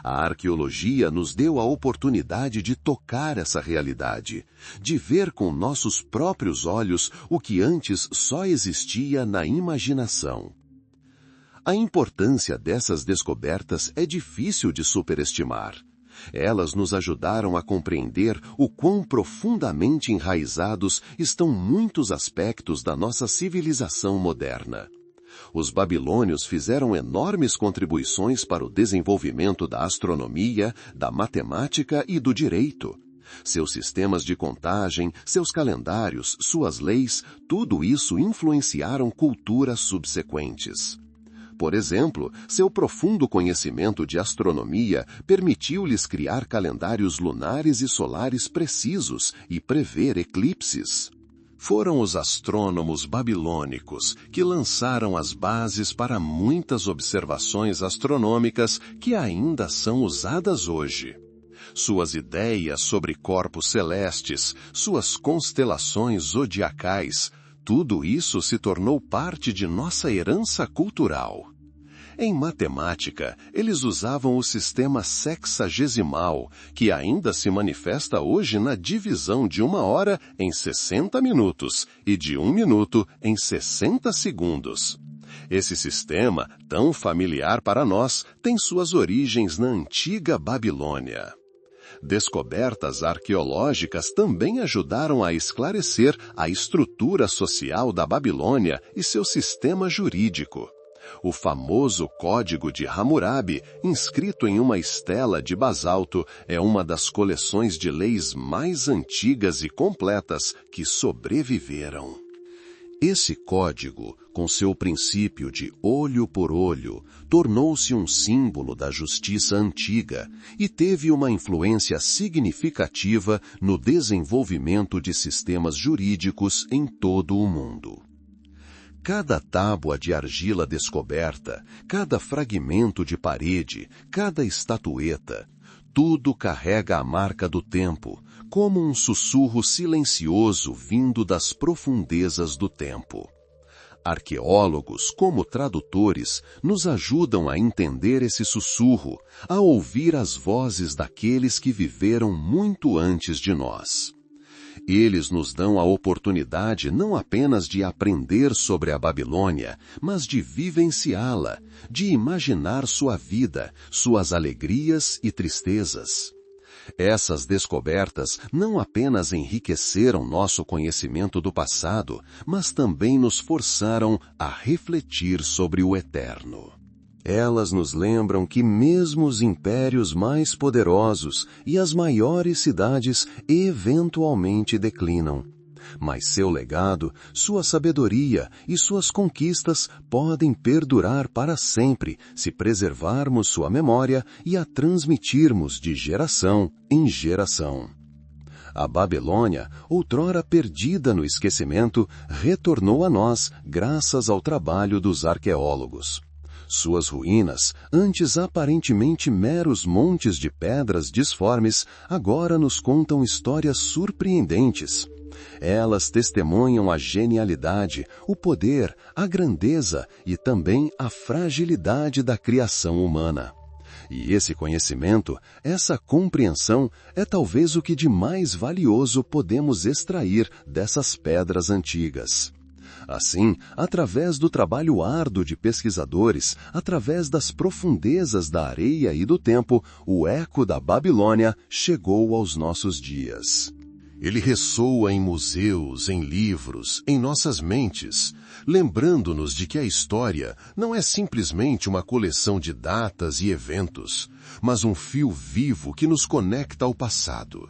A arqueologia nos deu a oportunidade de tocar essa realidade, de ver com nossos próprios olhos o que antes só existia na imaginação. A importância dessas descobertas é difícil de superestimar. Elas nos ajudaram a compreender o quão profundamente enraizados estão muitos aspectos da nossa civilização moderna. Os babilônios fizeram enormes contribuições para o desenvolvimento da astronomia, da matemática e do direito. Seus sistemas de contagem, seus calendários, suas leis, tudo isso influenciaram culturas subsequentes. Por exemplo, seu profundo conhecimento de astronomia permitiu-lhes criar calendários lunares e solares precisos e prever eclipses. Foram os astrônomos babilônicos que lançaram as bases para muitas observações astronômicas que ainda são usadas hoje. Suas ideias sobre corpos celestes, suas constelações zodiacais, tudo isso se tornou parte de nossa herança cultural. Em matemática, eles usavam o sistema sexagesimal, que ainda se manifesta hoje na divisão de 1 hora em 60 minutos e de 1 minuto em 60 segundos. Esse sistema, tão familiar para nós, tem suas origens na antiga Babilônia. Descobertas arqueológicas também ajudaram a esclarecer a estrutura social da Babilônia e seu sistema jurídico. O famoso Código de Hammurabi, inscrito em uma estela de basalto, é uma das coleções de leis mais antigas e completas que sobreviveram. Esse código, com seu princípio de olho por olho, tornou-se um símbolo da justiça antiga e teve uma influência significativa no desenvolvimento de sistemas jurídicos em todo o mundo. Cada tábua de argila descoberta, cada fragmento de parede, cada estatueta, tudo carrega a marca do tempo, como um sussurro silencioso vindo das profundezas do tempo. Arqueólogos, como tradutores, nos ajudam a entender esse sussurro, a ouvir as vozes daqueles que viveram muito antes de nós. Eles nos dão a oportunidade não apenas de aprender sobre a Babilônia, mas de vivenciá-la, de imaginar sua vida, suas alegrias e tristezas. Essas descobertas não apenas enriqueceram nosso conhecimento do passado, mas também nos forçaram a refletir sobre o eterno. Elas nos lembram que mesmo os impérios mais poderosos e as maiores cidades eventualmente declinam. Mas seu legado, sua sabedoria e suas conquistas podem perdurar para sempre se preservarmos sua memória e a transmitirmos de geração em geração. A Babilônia, outrora perdida no esquecimento, retornou a nós graças ao trabalho dos arqueólogos. Suas ruínas, antes aparentemente meros montes de pedras disformes, agora nos contam histórias surpreendentes. Elas testemunham a genialidade, o poder, a grandeza e também a fragilidade da criação humana. E esse conhecimento, essa compreensão, é talvez o que de mais valioso podemos extrair dessas pedras antigas. Assim, através do trabalho árduo de pesquisadores, através das profundezas da areia e do tempo, o eco da Babilônia chegou aos nossos dias. Ele ressoa em museus, em livros, em nossas mentes, lembrando-nos de que a história não é simplesmente uma coleção de datas e eventos, mas um fio vivo que nos conecta ao passado.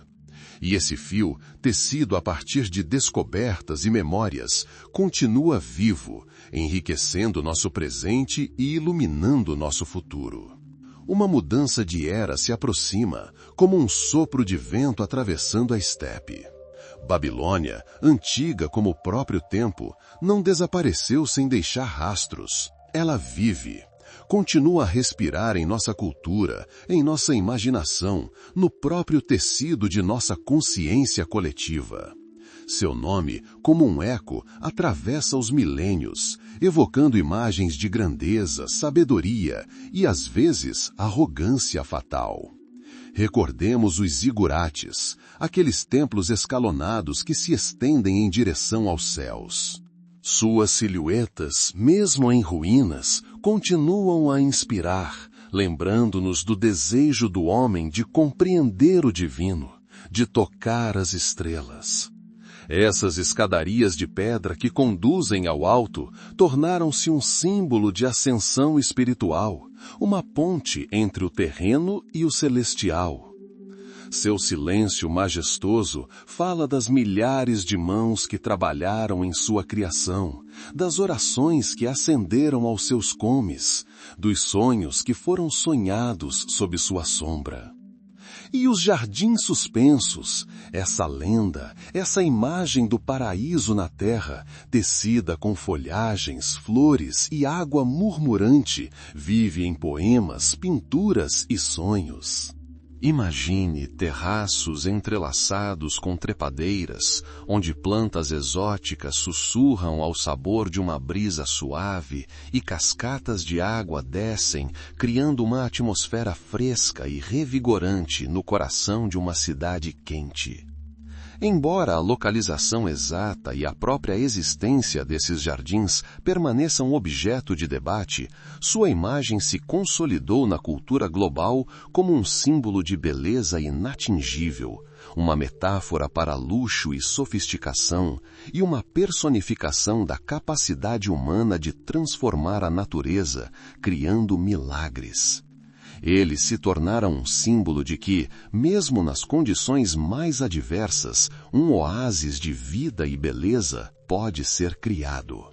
E esse fio, tecido a partir de descobertas e memórias, continua vivo, enriquecendo nosso presente e iluminando nosso futuro. Uma mudança de era se aproxima, como um sopro de vento atravessando a estepe. Babilônia, antiga como o próprio tempo, não desapareceu sem deixar rastros. Ela vive. Continua a respirar em nossa cultura, em nossa imaginação, no próprio tecido de nossa consciência coletiva. Seu nome, como um eco, atravessa os milênios, evocando imagens de grandeza, sabedoria e, às vezes, arrogância fatal. Recordemos os zigurates, aqueles templos escalonados que se estendem em direção aos céus. Suas silhuetas, mesmo em ruínas, continuam a inspirar, lembrando-nos do desejo do homem de compreender o divino, de tocar as estrelas. Essas escadarias de pedra que conduzem ao alto tornaram-se um símbolo de ascensão espiritual, uma ponte entre o terreno e o celestial. Seu silêncio majestoso fala das milhares de mãos que trabalharam em sua criação, das orações que ascenderam aos seus cumes, dos sonhos que foram sonhados sob sua sombra. E os jardins suspensos, essa lenda, essa imagem do paraíso na terra, tecida com folhagens, flores e água murmurante, vive em poemas, pinturas e sonhos. Imagine terraços entrelaçados com trepadeiras, onde plantas exóticas sussurram ao sabor de uma brisa suave e cascatas de água descem, criando uma atmosfera fresca e revigorante no coração de uma cidade quente. Embora a localização exata e a própria existência desses jardins permaneçam objeto de debate, sua imagem se consolidou na cultura global como um símbolo de beleza inatingível, uma metáfora para luxo e sofisticação e uma personificação da capacidade humana de transformar a natureza, criando milagres. Eles se tornaram um símbolo de que, mesmo nas condições mais adversas, um oásis de vida e beleza pode ser criado.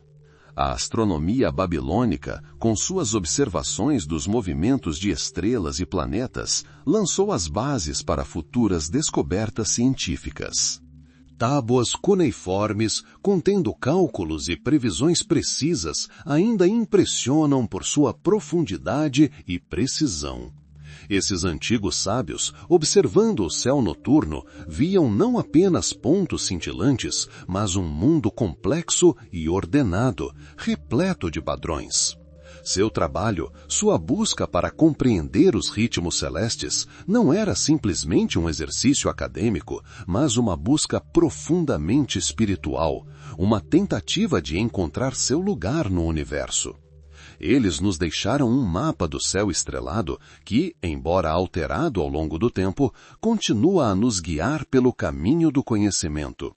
A astronomia babilônica, com suas observações dos movimentos de estrelas e planetas, lançou as bases para futuras descobertas científicas. Tábuas cuneiformes, contendo cálculos e previsões precisas, ainda impressionam por sua profundidade e precisão. Esses antigos sábios, observando o céu noturno, viam não apenas pontos cintilantes, mas um mundo complexo e ordenado, repleto de padrões. Seu trabalho, sua busca para compreender os ritmos celestes, não era simplesmente um exercício acadêmico, mas uma busca profundamente espiritual, uma tentativa de encontrar seu lugar no universo. Eles nos deixaram um mapa do céu estrelado que, embora alterado ao longo do tempo, continua a nos guiar pelo caminho do conhecimento.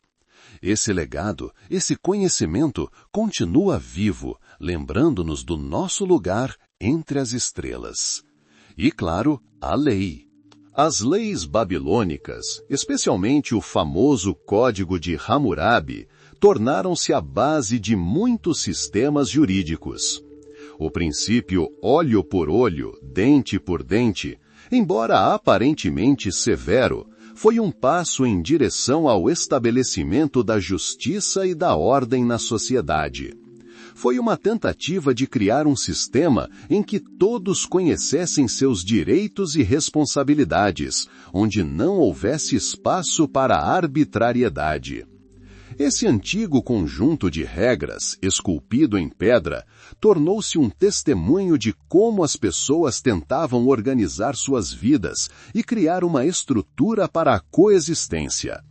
Esse legado, esse conhecimento, continua vivo, lembrando-nos do nosso lugar entre as estrelas. E, claro, a lei. As leis babilônicas, especialmente o famoso Código de Hammurabi, tornaram-se a base de muitos sistemas jurídicos. O princípio olho por olho, dente por dente, embora aparentemente severo, foi um passo em direção ao estabelecimento da justiça e da ordem na sociedade. Foi uma tentativa de criar um sistema em que todos conhecessem seus direitos e responsabilidades, onde não houvesse espaço para arbitrariedade. Esse antigo conjunto de regras, esculpido em pedra, tornou-se um testemunho de como as pessoas tentavam organizar suas vidas e criar uma estrutura para a coexistência.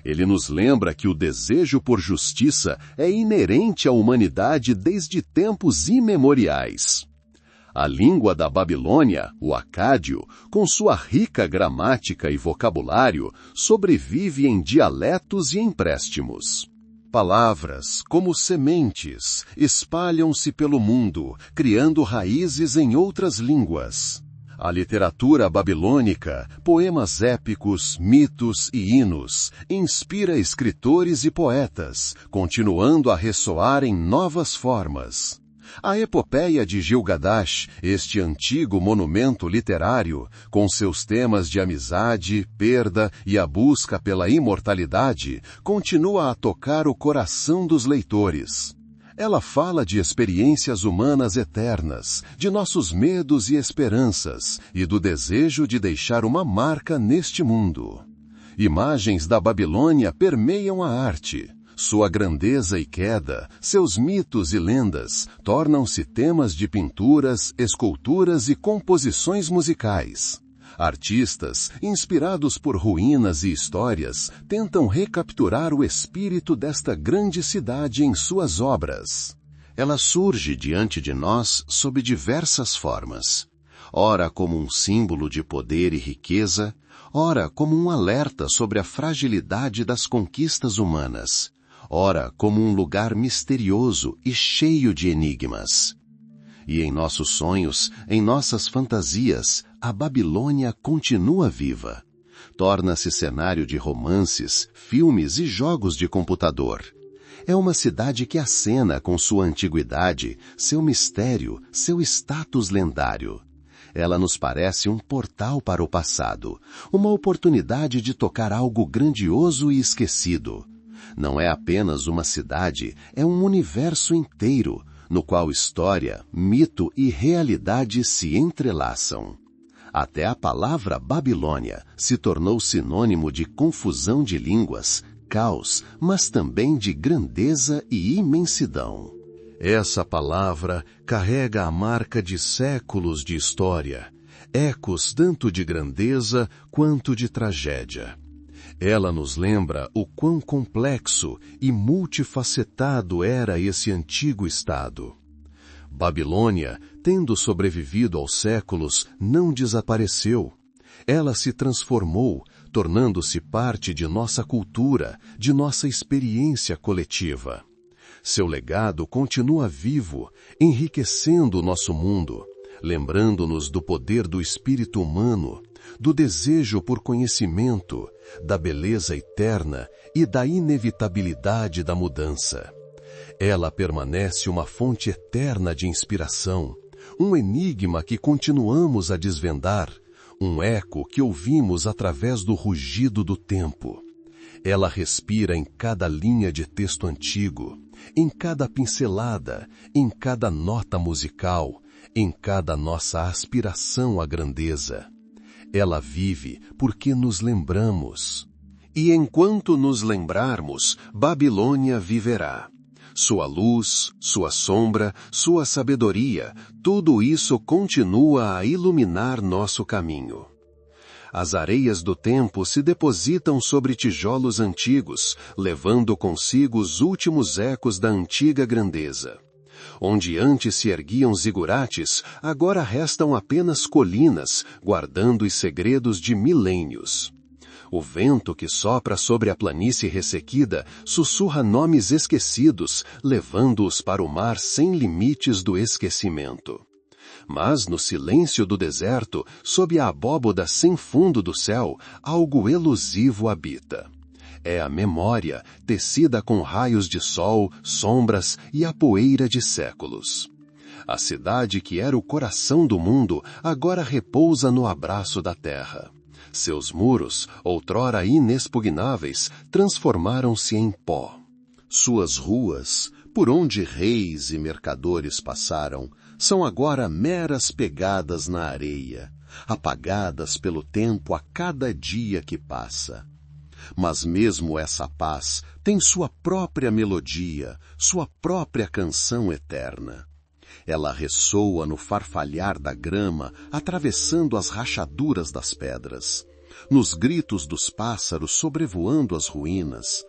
Ele nos lembra que o desejo por justiça é inerente à humanidade desde tempos imemoriais. A língua da Babilônia, o acádio, com sua rica gramática e vocabulário, sobrevive em dialetos e empréstimos. Palavras, como sementes, espalham-se pelo mundo, criando raízes em outras línguas. A literatura babilônica, poemas épicos, mitos e hinos, inspira escritores e poetas, continuando a ressoar em novas formas. A epopeia de Gilgamesh, este antigo monumento literário, com seus temas de amizade, perda e a busca pela imortalidade, continua a tocar o coração dos leitores. Ela fala de experiências humanas eternas, de nossos medos e esperanças, e do desejo de deixar uma marca neste mundo. Imagens da Babilônia permeiam a arte. Sua grandeza e queda, seus mitos e lendas, tornam-se temas de pinturas, esculturas e composições musicais. Artistas, inspirados por ruínas e histórias, tentam recapturar o espírito desta grande cidade em suas obras. Ela surge diante de nós sob diversas formas. Ora como um símbolo de poder e riqueza, ora como um alerta sobre a fragilidade das conquistas humanas, ora como um lugar misterioso e cheio de enigmas. E em nossos sonhos, em nossas fantasias, a Babilônia continua viva. torna-se cenário de romances, filmes e jogos de computador. É uma cidade que acena com sua antiguidade, seu mistério, seu status lendário. Ela nos parece um portal para o passado, uma oportunidade de tocar algo grandioso e esquecido. Não é apenas uma cidade, é um universo inteiro, no qual história, mito e realidade se entrelaçam. Até a palavra Babilônia se tornou sinônimo de confusão de línguas, caos, mas também de grandeza e imensidão. Essa palavra carrega a marca de séculos de história, ecos tanto de grandeza quanto de tragédia. Ela nos lembra o quão complexo e multifacetado era esse antigo estado. Babilônia, tendo sobrevivido aos séculos, não desapareceu. Ela se transformou, tornando-se parte de nossa cultura, de nossa experiência coletiva. Seu legado continua vivo, enriquecendo o nosso mundo, lembrando-nos do poder do espírito humano, do desejo por conhecimento, da beleza eterna e da inevitabilidade da mudança. Ela permanece uma fonte eterna de inspiração, um enigma que continuamos a desvendar, um eco que ouvimos através do rugido do tempo. Ela respira em cada linha de texto antigo, em cada pincelada, em cada nota musical, em cada nossa aspiração à grandeza. Ela vive porque nos lembramos. E enquanto nos lembrarmos, Babilônia viverá. Sua luz, sua sombra, sua sabedoria, tudo isso continua a iluminar nosso caminho. As areias do tempo se depositam sobre tijolos antigos, levando consigo os últimos ecos da antiga grandeza. Onde antes se erguiam zigurates, agora restam apenas colinas, guardando os segredos de milênios. O vento que sopra sobre a planície ressequida sussurra nomes esquecidos, levando-os para o mar sem limites do esquecimento. Mas no silêncio do deserto, sob a abóboda sem fundo do céu, algo elusivo habita. É a memória, tecida com raios de sol, sombras e a poeira de séculos. A cidade que era o coração do mundo, agora repousa no abraço da terra. Seus muros, outrora inexpugnáveis, transformaram-se em pó. Suas ruas, por onde reis e mercadores passaram, são agora meras pegadas na areia, apagadas pelo tempo a cada dia que passa. Mas mesmo essa paz tem sua própria melodia, sua própria canção eterna. Ela ressoa no farfalhar da grama, atravessando as rachaduras das pedras, nos gritos dos pássaros sobrevoando as ruínas,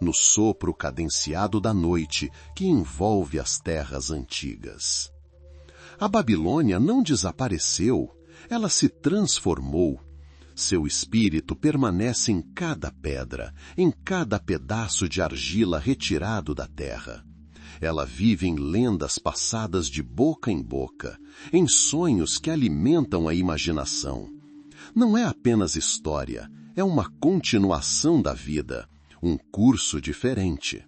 no sopro cadenciado da noite que envolve as terras antigas. A Babilônia não desapareceu, ela se transformou. Seu espírito permanece em cada pedra, em cada pedaço de argila retirado da terra. Ela vive em lendas passadas de boca em boca, em sonhos que alimentam a imaginação. Não é apenas história, é uma continuação da vida, um curso diferente.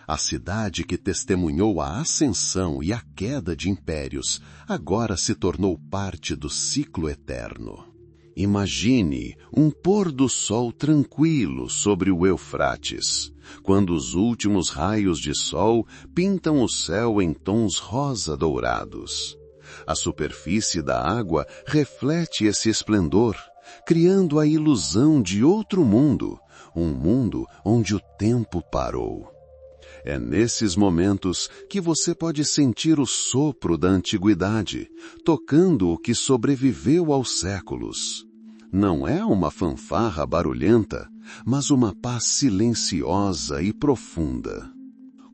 A cidade que testemunhou a ascensão e a queda de impérios, agora se tornou parte do ciclo eterno. Imagine um pôr do sol tranquilo sobre o Eufrates, quando os últimos raios de sol pintam o céu em tons rosa-dourados. A superfície da água reflete esse esplendor, criando a ilusão de outro mundo, um mundo onde o tempo parou. É nesses momentos que você pode sentir o sopro da antiguidade, tocando o que sobreviveu aos séculos. Não é uma fanfarra barulhenta, mas uma paz silenciosa e profunda.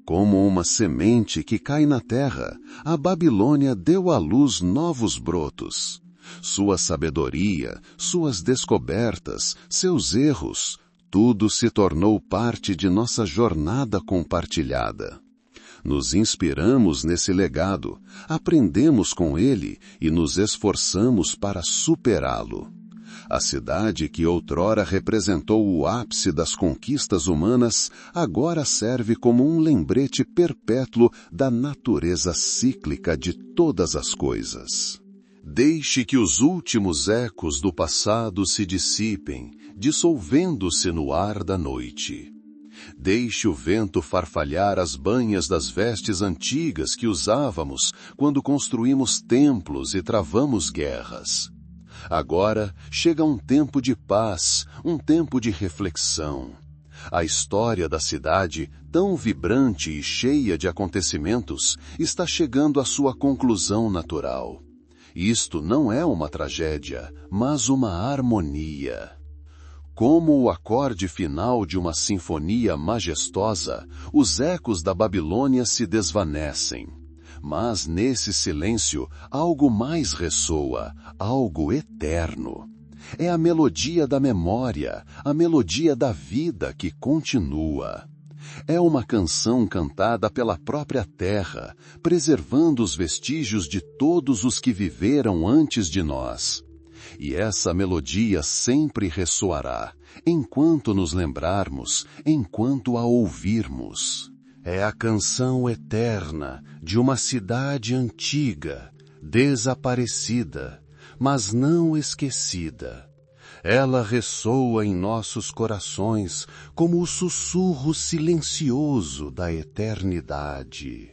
Como uma semente que cai na terra, a Babilônia deu à luz novos brotos. Sua sabedoria, suas descobertas, seus erros, tudo se tornou parte de nossa jornada compartilhada. Nos inspiramos nesse legado, aprendemos com ele e nos esforçamos para superá-lo. A cidade que outrora representou o ápice das conquistas humanas, agora serve como um lembrete perpétuo da natureza cíclica de todas as coisas. Deixe que os últimos ecos do passado se dissipem, dissolvendo-se no ar da noite. Deixe o vento farfalhar as banhas das vestes antigas que usávamos quando construímos templos e travamos guerras. Agora chega um tempo de paz, um tempo de reflexão. A história da cidade, tão vibrante e cheia de acontecimentos, está chegando à sua conclusão natural. Isto não é uma tragédia, mas uma harmonia. Como o acorde final de uma sinfonia majestosa, os ecos da Babilônia se desvanecem. Mas nesse silêncio, algo mais ressoa, algo eterno. É a melodia da memória, a melodia da vida que continua. É uma canção cantada pela própria terra, preservando os vestígios de todos os que viveram antes de nós. E essa melodia sempre ressoará, enquanto nos lembrarmos, enquanto a ouvirmos. É a canção eterna de uma cidade antiga, desaparecida, mas não esquecida. Ela ressoa em nossos corações como o sussurro silencioso da eternidade.